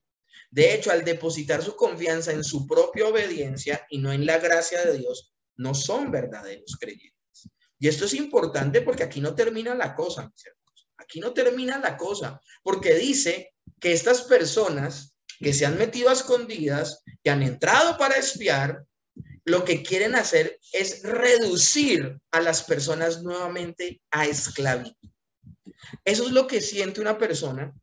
A: De hecho, al depositar su confianza en su propia obediencia y no en la gracia de Dios, no son verdaderos creyentes. Y esto es importante porque aquí no termina la cosa, mis hermanos. Aquí no termina la cosa, porque dice que estas personas que se han metido a escondidas, que han entrado para espiar, lo que quieren hacer es reducir a las personas nuevamente a esclavitud. Eso es lo que siente una persona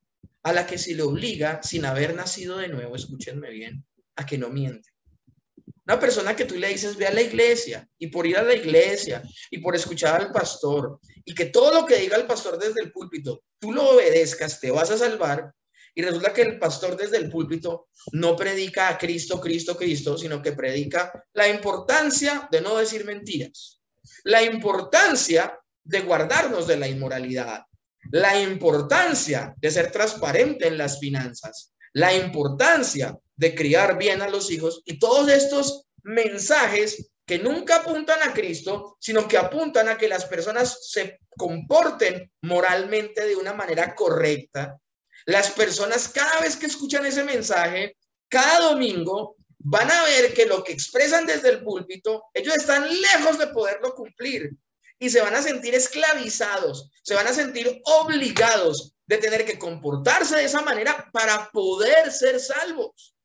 A: a la que se le obliga, sin haber nacido de nuevo, escúchenme bien, a que no miente. Una persona que tú le dices, ve a la iglesia, y por ir a la iglesia, y por escuchar al pastor, y que todo lo que diga el pastor desde el púlpito, tú lo obedezcas, te vas a salvar, y resulta que el pastor desde el púlpito no predica a Cristo, Cristo, Cristo, sino que predica la importancia de no decir mentiras, la importancia de guardarnos de la inmoralidad, la importancia de ser transparente en las finanzas, la importancia de criar bien a los hijos y todos estos mensajes que nunca apuntan a Cristo, sino que apuntan a que las personas se comporten moralmente de una manera correcta. Las personas cada vez que escuchan ese mensaje, cada domingo, van a ver que lo que expresan desde el púlpito, ellos están lejos de poderlo cumplir y se van a sentir esclavizados, se van a sentir obligados de tener que comportarse de esa manera para poder ser salvos.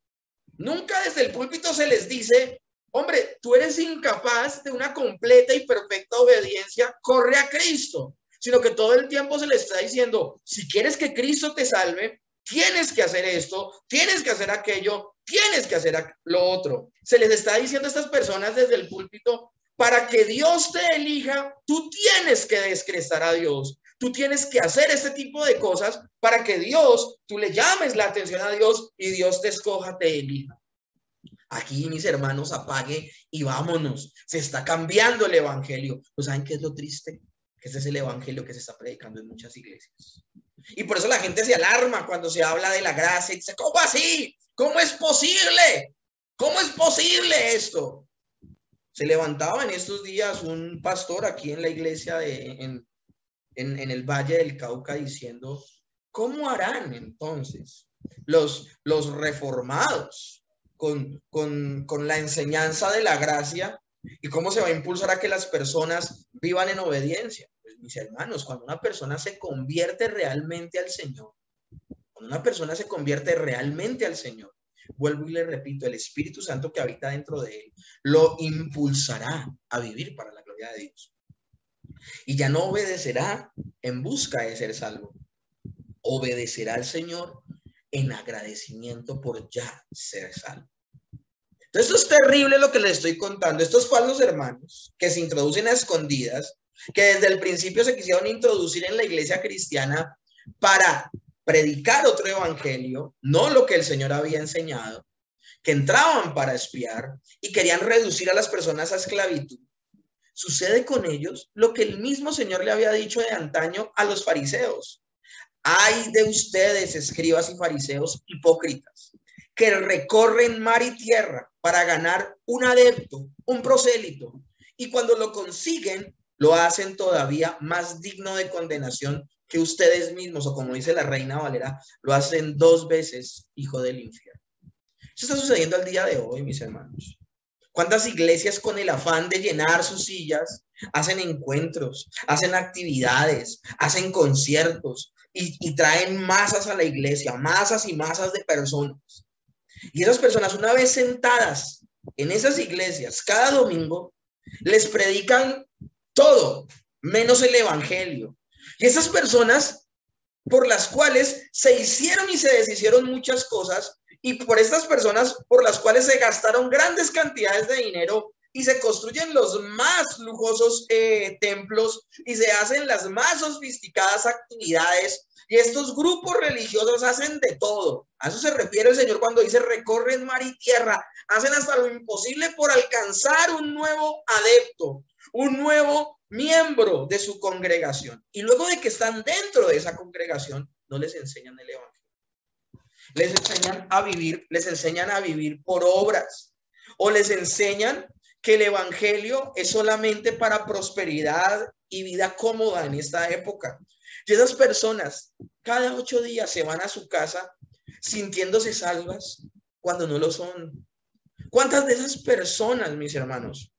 A: Nunca desde el púlpito se les dice, hombre, tú eres incapaz de una completa y perfecta obediencia, corre a Cristo, sino que todo el tiempo se les está diciendo, si quieres que Cristo te salve, tienes que hacer esto, tienes que hacer aquello, tienes que hacer lo otro. Se les está diciendo a estas personas desde el púlpito, para que Dios te elija, tú tienes que descrestar a Dios. Tú tienes que hacer este tipo de cosas para que Dios, tú le llames la atención a Dios y Dios te escoja, te elija. Aquí, mis hermanos, apague y vámonos. Se está cambiando el evangelio. ¿No saben qué es lo triste? Que ese es el evangelio que se está predicando en muchas iglesias. Y por eso la gente se alarma cuando se habla de la gracia y dice, ¿cómo así? ¿Cómo es posible? ¿Cómo es posible esto? Se levantaba en estos días un pastor aquí en la iglesia en el Valle del Cauca diciendo, ¿cómo harán entonces los reformados con la enseñanza de la gracia y cómo se va a impulsar a que las personas vivan en obediencia? Pues mis hermanos, cuando una persona se convierte realmente al Señor, vuelvo y le repito, el Espíritu Santo que habita dentro de él lo impulsará a vivir para la gloria de Dios. Y ya no obedecerá en busca de ser salvo. Obedecerá al Señor en agradecimiento por ya ser salvo. Entonces, esto es terrible lo que les estoy contando. Estos falsos hermanos que se introducen a escondidas, que desde el principio se quisieron introducir en la iglesia cristiana para predicar otro evangelio, no lo que el Señor había enseñado, que entraban para espiar y querían reducir a las personas a esclavitud. Sucede con ellos lo que el mismo Señor le había dicho de antaño a los fariseos. Ay de ustedes, escribas y fariseos hipócritas, que recorren mar y tierra para ganar un adepto, un prosélito, y cuando lo consiguen, lo hacen todavía más digno de condenación que ustedes mismos, o como dice la Reina Valera, lo hacen 2 veces hijo del infierno. Eso está sucediendo al día de hoy, mis hermanos. ¿Cuántas iglesias con el afán de llenar sus sillas hacen encuentros, hacen actividades, hacen conciertos y traen masas a la iglesia, masas y masas de personas? Y esas personas, una vez sentadas en esas iglesias cada domingo, les predican todo, menos el evangelio. Y esas personas por las cuales se hicieron y se deshicieron muchas cosas, y por estas personas por las cuales se gastaron grandes cantidades de dinero y se construyen los más lujosos templos y se hacen las más sofisticadas actividades, y estos grupos religiosos hacen de todo. A eso se refiere el Señor cuando dice recorren mar y tierra, hacen hasta lo imposible por alcanzar un nuevo adepto, un nuevo miembro de su congregación. Y luego de que están dentro de esa congregación, no les enseñan el evangelio. Les enseñan a vivir por obras, o les enseñan que el evangelio es solamente para prosperidad y vida cómoda en esta época. Y esas personas cada 8 días se van a su casa sintiéndose salvas cuando no lo son. ¿Cuántas de esas personas, mis hermanos,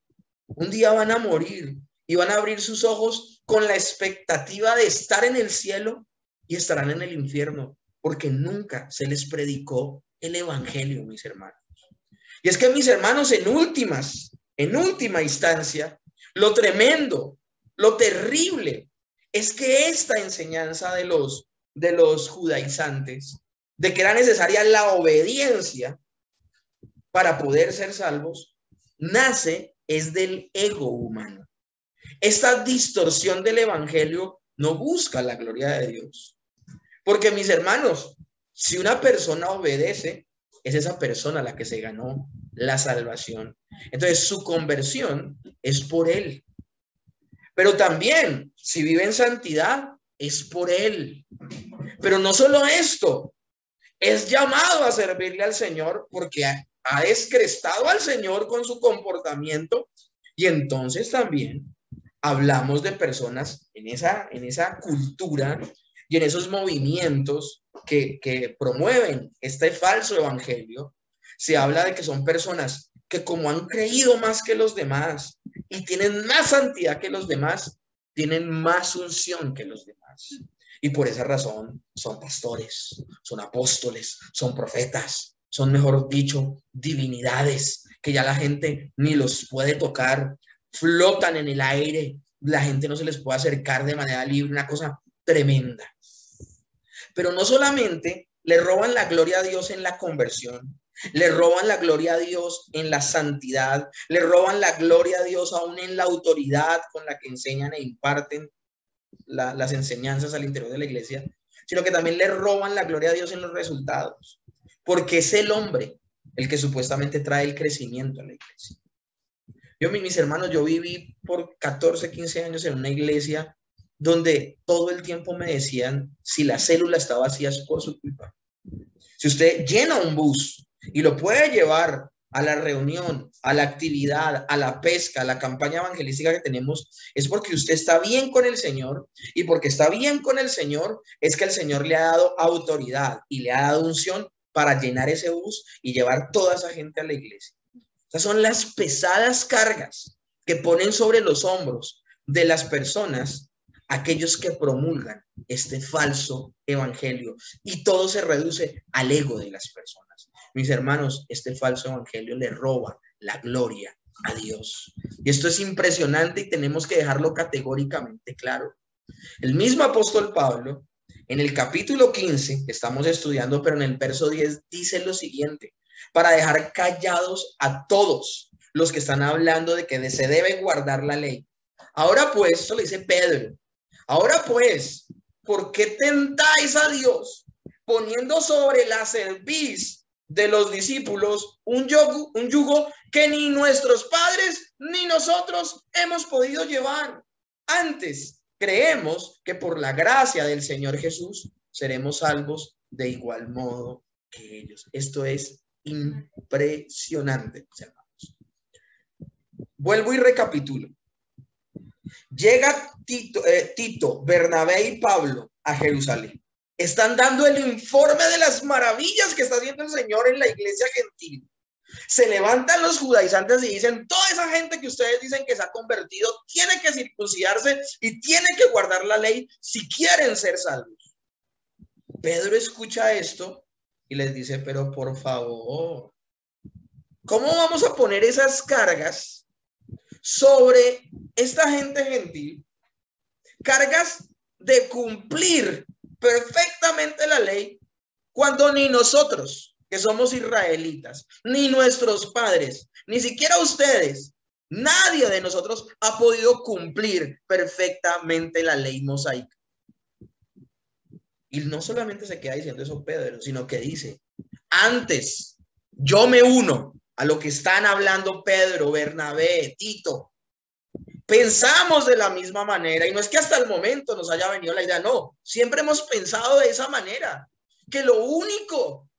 A: un día van a morir y van a abrir sus ojos con la expectativa de estar en el cielo y estarán en el infierno porque nunca se les predicó el evangelio, mis hermanos? Y es que, mis hermanos, en última instancia, lo tremendo, lo terrible es que esta enseñanza de los judaizantes, de que era necesaria la obediencia para poder ser salvos, nace es del ego humano. Esta distorsión del evangelio no busca la gloria de Dios. Porque, mis hermanos, si una persona obedece, es esa persona la que se ganó la salvación. Entonces, su conversión es por él. Pero también, si vive en santidad, es por él. Pero no solo esto, es llamado a servirle al Señor porque ha descrestado al Señor con su comportamiento. Y entonces también hablamos de personas en esa cultura y en esos movimientos que promueven este falso evangelio. Se habla de que son personas que, como han creído más que los demás y tienen más santidad que los demás, tienen más unción que los demás. Y por esa razón son pastores, son apóstoles, son profetas, son, mejor dicho, divinidades, que ya la gente ni los puede tocar, flotan en el aire, la gente no se les puede acercar de manera libre, una cosa tremenda. Pero no solamente le roban la gloria a Dios en la conversión, le roban la gloria a Dios en la santidad, le roban la gloria a Dios aún en la autoridad con la que enseñan e imparten las enseñanzas al interior de la iglesia, sino que también le roban la gloria a Dios en los resultados, porque es el hombre el que supuestamente trae el crecimiento a la iglesia. Yo, mis hermanos, yo viví por 14, 15 años en una iglesia donde todo el tiempo me decían, si la célula está vacía es por su culpa. Si usted llena un bus y lo puede llevar a la reunión, a la actividad, a la pesca, a la campaña evangelística que tenemos, es porque usted está bien con el Señor, y porque está bien con el Señor es que el Señor le ha dado autoridad y le ha dado unción para llenar ese bus y llevar toda esa gente a la iglesia. Esas son las pesadas cargas que ponen sobre los hombros de las personas aquellos que promulgan este falso evangelio, y todo se reduce al ego de las personas. Mis hermanos, este falso evangelio le roba la gloria a Dios. Y esto es impresionante y tenemos que dejarlo categóricamente claro. El mismo apóstol Pablo, en el capítulo 15, que estamos estudiando, pero en el verso 10, dice lo siguiente: para dejar callados a todos los que están hablando de que se debe guardar la ley. Ahora pues, eso lo dice Pedro, ahora pues, ¿por qué tentáis a Dios poniendo sobre la cerviz de los discípulos un yugo que ni nuestros padres ni nosotros hemos podido llevar? Antes, creemos que por la gracia del Señor Jesús seremos salvos de igual modo que ellos. Esto es impresionante, hermanos. Vuelvo y recapitulo. Llega Tito, Bernabé y Pablo a Jerusalén. Están dando el informe de las maravillas que está haciendo el Señor en la iglesia gentil. Se levantan los judaizantes y dicen: toda esa gente que ustedes dicen que se ha convertido tiene que circuncidarse y tiene que guardar la ley si quieren ser salvos. Pedro escucha esto y les dice: pero por favor, ¿cómo vamos a poner esas cargas sobre esta gente gentil? Cargas de cumplir perfectamente la ley, cuando ni nosotros, que somos israelitas, ni nuestros padres, ni siquiera ustedes, nadie de nosotros ha podido cumplir perfectamente la ley mosaica. Y no solamente se queda diciendo eso Pedro, sino que dice: antes yo me uno a lo que están hablando Pedro, Bernabé, Tito. Pensamos de la misma manera, y no es que hasta el momento nos haya venido la idea, no, siempre hemos pensado de esa manera, que lo único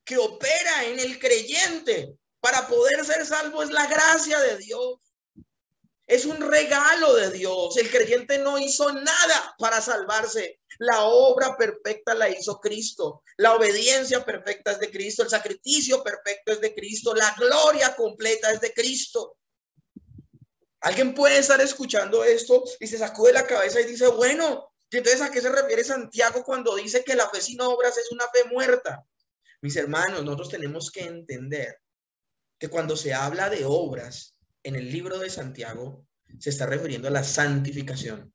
A: que opera en el creyente para poder ser salvo es la gracia de Dios. Es un regalo de Dios. El creyente no hizo nada para salvarse. La obra perfecta la hizo Cristo. La obediencia perfecta es de Cristo. El sacrificio perfecto es de Cristo. La gloria completa es de Cristo. Alguien puede estar escuchando esto y se sacude la cabeza y dice: bueno, entonces ¿a qué se refiere Santiago cuando dice que la fe sin obras es una fe muerta? Mis hermanos, nosotros tenemos que entender que cuando se habla de obras en el libro de Santiago, se está refiriendo a la santificación.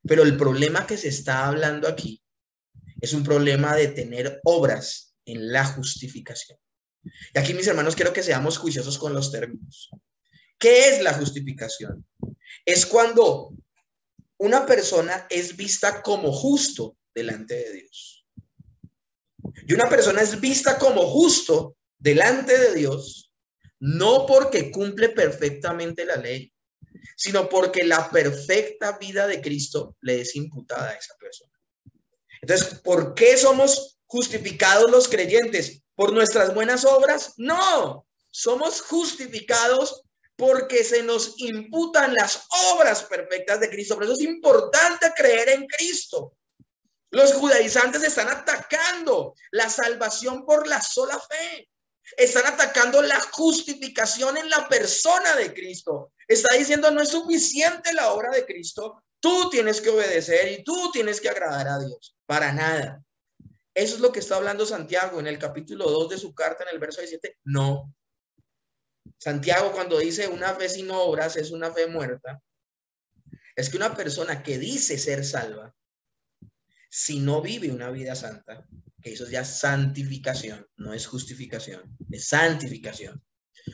A: Pero el problema que se está hablando aquí es un problema de tener obras en la justificación. Y aquí, mis hermanos, quiero que seamos juiciosos con los términos. ¿Qué es la justificación? Es cuando una persona es vista como justo delante de Dios. Y una persona es vista como justo delante de Dios, no porque cumple perfectamente la ley, sino porque la perfecta vida de Cristo le es imputada a esa persona. Entonces, ¿por qué somos justificados los creyentes? ¿Por nuestras buenas obras? No, somos justificados porque se nos imputan las obras perfectas de Cristo. Por eso es importante creer en Cristo. Los judaizantes están atacando la salvación por la sola fe. Están atacando la justificación en la persona de Cristo. Está diciendo: no es suficiente la obra de Cristo. Tú tienes que obedecer y tú tienes que agradar a Dios. Para nada. Eso es lo que está hablando Santiago en el capítulo 2 de su carta, en el verso 17. No. Santiago, cuando dice una fe sin obras es una fe muerta, es que una persona que dice ser salva si no vive una vida santa, que eso es ya santificación, no es justificación, es santificación.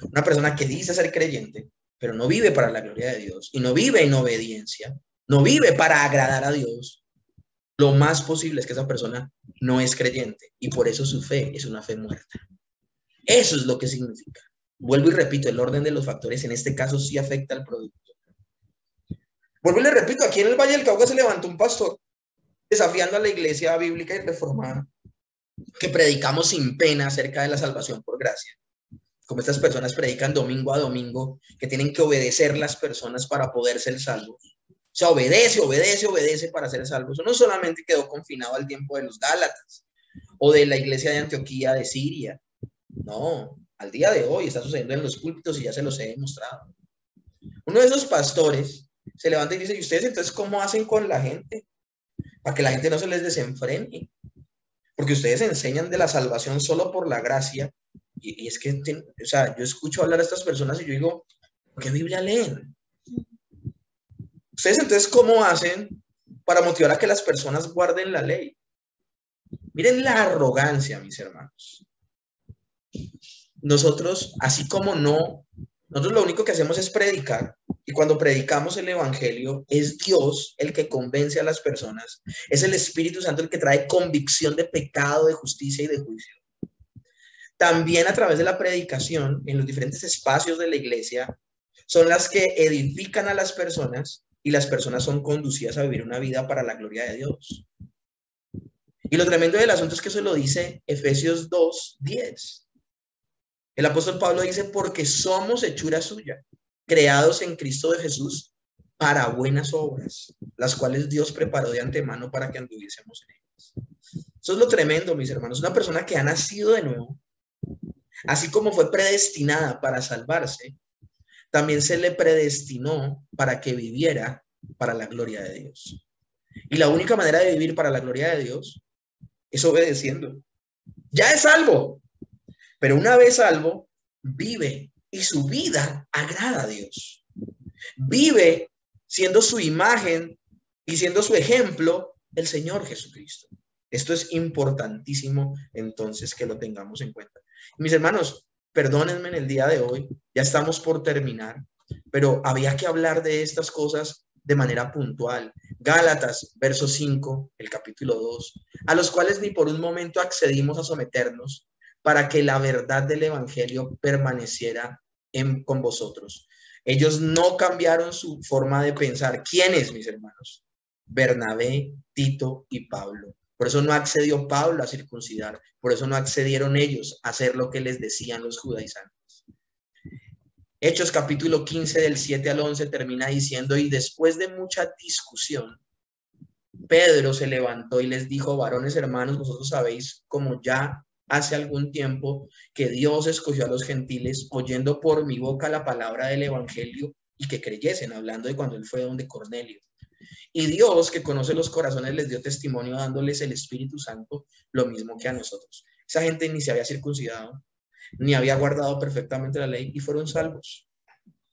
A: Una persona que dice ser creyente, pero no vive para la gloria de Dios y no vive en obediencia, no vive para agradar a Dios, lo más posible es que esa persona no es creyente y por eso su fe es una fe muerta. Eso es lo que significa. Vuelvo y repito, el orden de los factores en este caso sí afecta al producto. Vuelvo y le repito, aquí en el Valle del Cauca se levantó un pastor desafiando a la iglesia bíblica y reformada, que predicamos sin pena acerca de la salvación por gracia. Como estas personas predican domingo a domingo, que tienen que obedecer las personas para poder ser salvos. O sea, obedece para ser salvos. Eso no solamente quedó confinado al tiempo de los Gálatas o de la iglesia de Antioquía de Siria. No, al día de hoy está sucediendo en los púlpitos y ya se los he demostrado. Uno de esos pastores se levanta y dice, ¿y ustedes entonces cómo hacen con la gente? Para que la gente no se les desenfrene. Porque ustedes enseñan de la salvación solo por la gracia. Y es que, o sea, yo escucho hablar a estas personas y yo digo, ¿qué Biblia leen? Ustedes entonces, ¿cómo hacen para motivar a que las personas guarden la ley? Miren la arrogancia, mis hermanos. Nosotros, así como no, nosotros lo único que hacemos es predicar. Y cuando predicamos el evangelio, es Dios el que convence a las personas. Es el Espíritu Santo el que trae convicción de pecado, de justicia y de juicio. También a través de la predicación, en los diferentes espacios de la iglesia, son las que edifican a las personas y las personas son conducidas a vivir una vida para la gloria de Dios. Y lo tremendo del asunto es que eso lo dice Efesios 2:10. El apóstol Pablo dice, porque somos hechura suya, creados en Cristo de Jesús para buenas obras, las cuales Dios preparó de antemano para que anduviésemos en ellas. Eso es lo tremendo, mis hermanos. Una persona que ha nacido de nuevo, así como fue predestinada para salvarse, también se le predestinó para que viviera para la gloria de Dios. Y la única manera de vivir para la gloria de Dios es obedeciendo. Ya es salvo, pero una vez salvo, vive y su vida agrada a Dios. Vive siendo su imagen y siendo su ejemplo el Señor Jesucristo. Esto es importantísimo entonces que lo tengamos en cuenta. Mis hermanos, perdónenme en el día de hoy, ya estamos por terminar, pero había que hablar de estas cosas de manera puntual. Gálatas, verso 5, el capítulo 2, a los cuales ni por un momento accedimos a someternos para que la verdad del evangelio permaneciera con vosotros. Ellos no cambiaron su forma de pensar. ¿Quiénes, mis hermanos? Bernabé, Tito y Pablo. Por eso no accedió Pablo a circuncidar. Por eso no accedieron ellos a hacer lo que les decían los judaizantes. Hechos capítulo 15 del 7 al 11 termina diciendo, y después de mucha discusión, Pedro se levantó y les dijo, varones hermanos, vosotros sabéis como ya hace algún tiempo que Dios escogió a los gentiles oyendo por mi boca la palabra del evangelio y que creyesen, hablando de cuando él fue donde Cornelio. Y Dios, que conoce los corazones, les dio testimonio dándoles el Espíritu Santo, lo mismo que a nosotros. Esa gente ni se había circuncidado, ni había guardado perfectamente la ley y fueron salvos.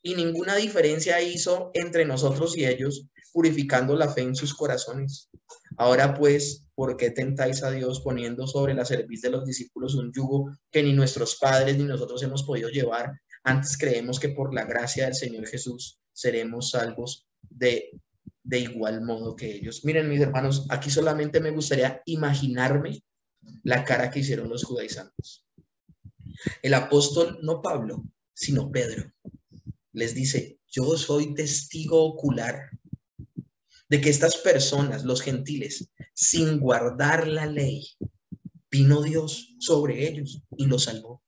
A: Y ninguna diferencia hizo entre nosotros y ellos, purificando la fe en sus corazones. Ahora pues, ¿por qué tentáis a Dios poniendo sobre la cerviz de los discípulos un yugo que ni nuestros padres ni nosotros hemos podido llevar? Antes creemos que por la gracia del Señor Jesús seremos salvos de igual modo que ellos. Miren, mis hermanos, aquí solamente me gustaría imaginarme la cara que hicieron los judaizantes. El apóstol, no Pablo, sino Pedro, les dice, yo soy testigo ocular de que estas personas, los gentiles, sin guardar la ley, vino Dios sobre ellos y los salvó.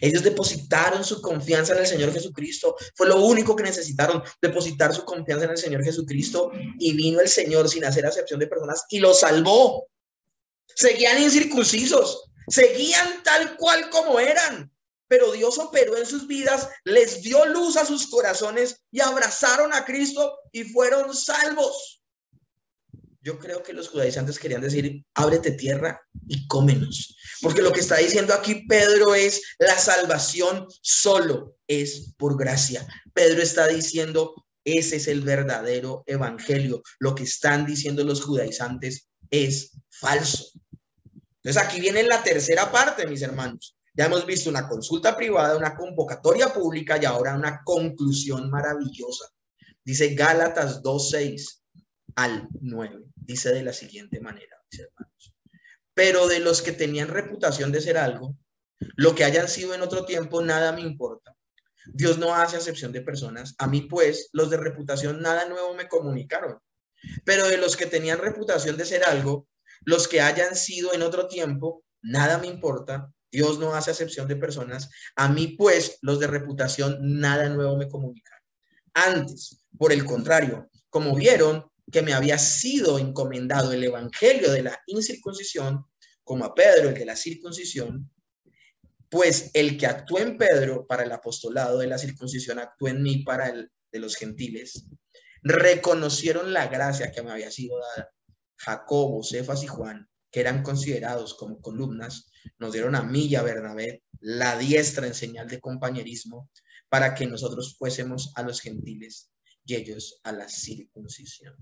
A: Ellos depositaron su confianza en el Señor Jesucristo. Fue lo único que necesitaron, depositar su confianza en el Señor Jesucristo, y vino el Señor sin hacer acepción de personas y los salvó. Seguían incircuncisos, seguían tal cual como eran, pero Dios operó en sus vidas, les dio luz a sus corazones y abrazaron a Cristo y fueron salvos. Yo creo que los judaizantes querían decir, ábrete tierra y cómenos. Porque lo que está diciendo aquí Pedro es, la salvación solo es por gracia. Pedro está diciendo, ese es el verdadero evangelio. Lo que están diciendo los judaizantes es falso. Entonces aquí viene la tercera parte, mis hermanos. Ya hemos visto una consulta privada, una convocatoria pública y ahora una conclusión maravillosa. Dice Gálatas 2:6 al 9. Dice de la siguiente manera, mis hermanos. Pero de los que tenían reputación de ser algo, lo que hayan sido en otro tiempo, nada me importa. Dios no hace acepción de personas. A mí, pues, los de reputación nada nuevo me comunicaron. Pero de los que tenían reputación de ser algo, los que hayan sido en otro tiempo, nada me importa. Dios no hace acepción de personas. A mí, pues, los de reputación nada nuevo me comunicaron. Antes, por el contrario, como vieron que me había sido encomendado el evangelio de la incircuncisión, como a Pedro el de la circuncisión, pues el que actuó en Pedro para el apostolado de la circuncisión actuó en mí para el de los gentiles. Reconocieron la gracia que me había sido dada. Jacobo, Cefas y Juan, que eran considerados como columnas, nos dieron a mí y a Bernabé la diestra en señal de compañerismo para que nosotros fuésemos a los gentiles y ellos a la circuncisión.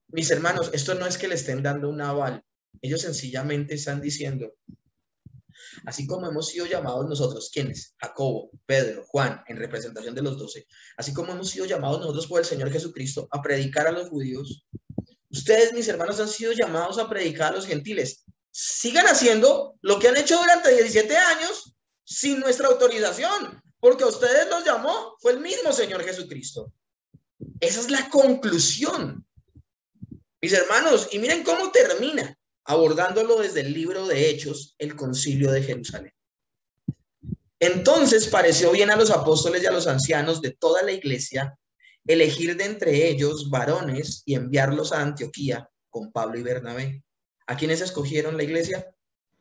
A: Mis hermanos, esto no es que le estén dando un aval. Ellos sencillamente están diciendo, así como hemos sido llamados nosotros, ¿quiénes? Jacobo, Pedro, Juan, en representación de los 12, así como hemos sido llamados nosotros por el Señor Jesucristo a predicar a los judíos, ustedes, mis hermanos, han sido llamados a predicar a los gentiles. Sigan haciendo lo que han hecho durante 17 años sin nuestra autorización, porque a ustedes los llamó, fue el mismo Señor Jesucristo. Esa es la conclusión, mis hermanos, y miren cómo termina, abordándolo desde el libro de Hechos, el Concilio de Jerusalén. Entonces pareció bien a los apóstoles y a los ancianos de toda la iglesia elegir de entre ellos varones y enviarlos a Antioquía con Pablo y Bernabé. ¿A quiénes escogieron la iglesia?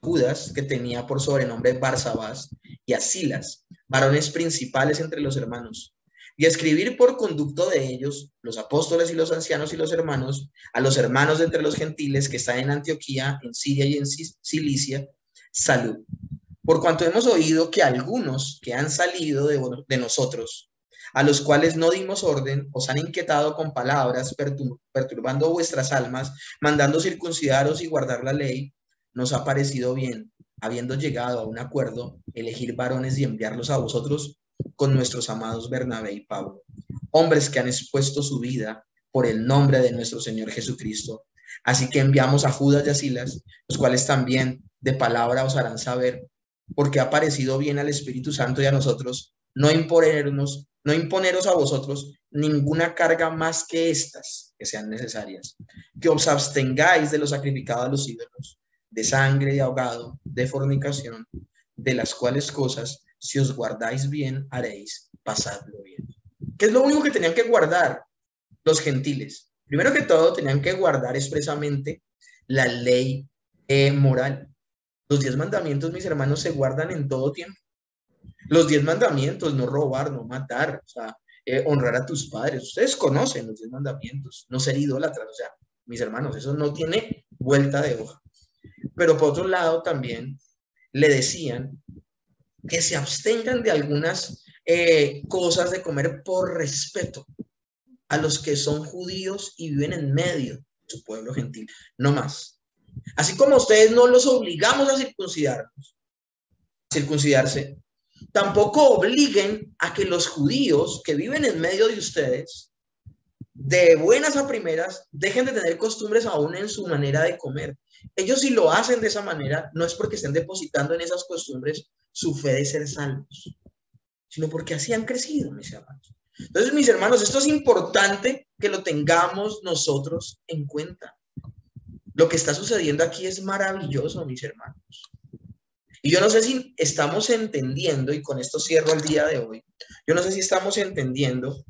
A: Judas, que tenía por sobrenombre Barsabás, y a Silas, varones principales entre los hermanos, y escribir por conducto de ellos, los apóstoles y los ancianos y los hermanos, a los hermanos de entre los gentiles que están en Antioquía, en Siria y en Cilicia, salud. Por cuanto hemos oído que algunos que han salido de nosotros, a los cuales no dimos orden, os han inquietado con palabras, perturbando vuestras almas, mandando circuncidaros y guardar la ley, nos ha parecido bien, habiendo llegado a un acuerdo, elegir varones y enviarlos a vosotros con nuestros amados Bernabé y Pablo, hombres que han expuesto su vida por el nombre de nuestro Señor Jesucristo. Así que enviamos a Judas y a Silas, los cuales también de palabra os harán saber, porque ha parecido bien al Espíritu Santo y a nosotros no imponeros a vosotros ninguna carga más que estas que sean necesarias, que os abstengáis de lo sacrificado a los ídolos, de sangre, de ahogado, de fornicación, de las cuales cosas, si os guardáis bien, haréis, pasadlo bien. ¿Qué es lo único que tenían que guardar los gentiles? Primero que todo, tenían que guardar expresamente la ley moral. Los 10 mandamientos, mis hermanos, se guardan en todo tiempo. Los 10 mandamientos, no robar, no matar, o sea, honrar a tus padres. Ustedes conocen los 10 mandamientos, no ser idólatras, o sea, mis hermanos, eso no tiene vuelta de hoja. Pero por otro lado también le decían que se abstengan de algunas cosas de comer por respeto a los que son judíos y viven en medio de su pueblo gentil, no más. Así como ustedes no los obligamos a circuncidarse, tampoco obliguen a que los judíos que viven en medio de ustedes, de buenas a primeras, dejen de tener costumbres aún en su manera de comer. Ellos si lo hacen de esa manera, no es porque estén depositando en esas costumbres su fe de ser salvos, sino porque así han crecido, mis hermanos. Entonces, mis hermanos, esto es importante que lo tengamos nosotros en cuenta. Lo que está sucediendo aquí es maravilloso, mis hermanos. Y yo no sé si estamos entendiendo, y con esto cierro el día de hoy, yo no sé si estamos entendiendo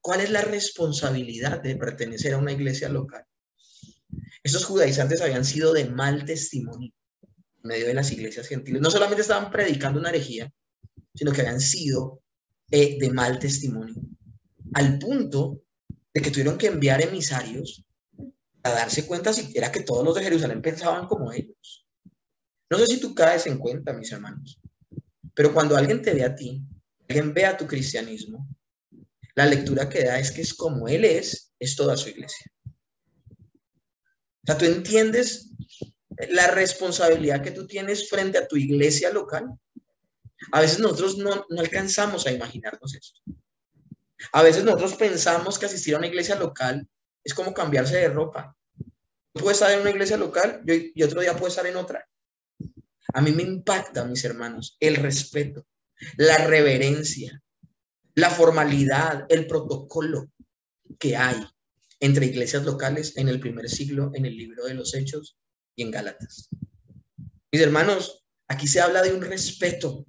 A: cuál es la responsabilidad de pertenecer a una iglesia local. Estos judaizantes habían sido de mal testimonio en medio de las iglesias gentiles. No solamente estaban predicando una herejía, sino que habían sido de mal testimonio, al punto de que tuvieron que enviar emisarios a darse cuenta siquiera que todos los de Jerusalén pensaban como ellos. No sé si tú caes en cuenta, mis hermanos, pero cuando alguien te ve a ti, alguien ve a tu cristianismo, la lectura que da es que es como él es toda su iglesia. sea, tú entiendes la responsabilidad que tú tienes frente a tu iglesia local. A veces nosotros no alcanzamos a imaginarnos esto. A veces nosotros pensamos que asistir a una iglesia local es como cambiarse de ropa. Puedo estar en una iglesia local y otro día puedo estar en otra. A mí me impacta, mis hermanos, el respeto, la reverencia, la formalidad, el protocolo que hay entre iglesias locales en el primer siglo, en el libro de los Hechos y en Gálatas. Mis hermanos, aquí se habla de un respeto.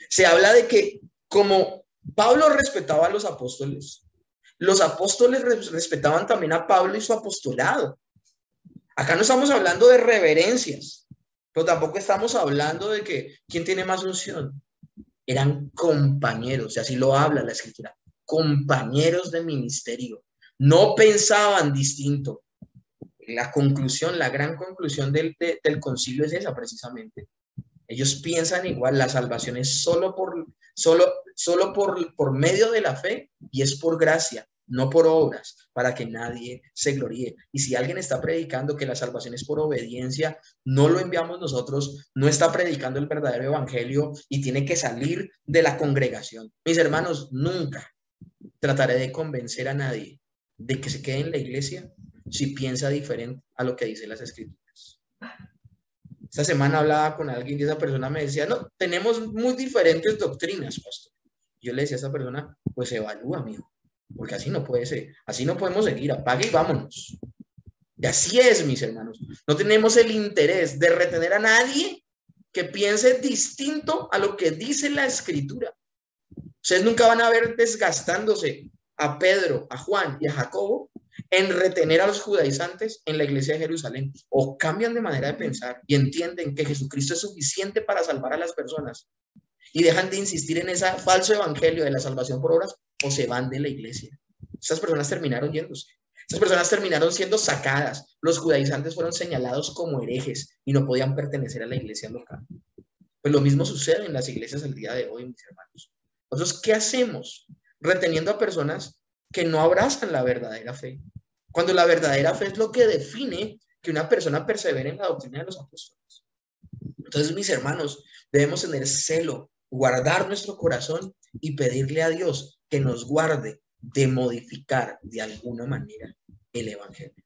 A: Se habla de que como Pablo respetaba a los apóstoles respetaban también a Pablo y su apostolado. Acá no estamos hablando de reverencias, pero tampoco estamos hablando de que quién tiene más unción. Eran compañeros, y así lo habla la Escritura, compañeros de ministerio. No pensaban distinto. La conclusión, la gran conclusión del concilio es esa precisamente. Ellos piensan igual, la salvación es solo por medio de la fe y es por gracia, no por obras, para que nadie se gloríe. Y si alguien está predicando que la salvación es por obediencia, no lo enviamos nosotros, no está predicando el verdadero evangelio y tiene que salir de la congregación. Mis hermanos, nunca trataré de convencer a nadie de que se quede en la iglesia si piensa diferente a lo que dicen las Escrituras. Esta semana hablaba con alguien y esa persona me decía, no, tenemos muy diferentes doctrinas, pastor. Yo le decía a esa persona, pues evalúa, amigo, porque así no puede ser, así no podemos seguir, apague y vámonos. Y así es, mis hermanos. No tenemos el interés de retener a nadie que piense distinto a lo que dice la Escritura. Ustedes nunca van a ver desgastándose a Pedro, a Juan y a Jacobo en retener a los judaizantes en la iglesia de Jerusalén. O cambian de manera de pensar y entienden que Jesucristo es suficiente para salvar a las personas y dejan de insistir en ese falso evangelio de la salvación por obras, o se van de la iglesia. Estas personas terminaron yéndose. Estas personas terminaron siendo sacadas. Los judaizantes fueron señalados como herejes y no podían pertenecer a la iglesia local. Pues lo mismo sucede en las iglesias el día de hoy, mis hermanos. Nosotros, ¿qué hacemos reteniendo a personas que no abrazan la verdadera fe? Cuando la verdadera fe es lo que define que una persona persevere en la doctrina de los apóstoles. Entonces, mis hermanos, debemos tener celo, guardar nuestro corazón y pedirle a Dios que nos guarde de modificar de alguna manera el evangelio.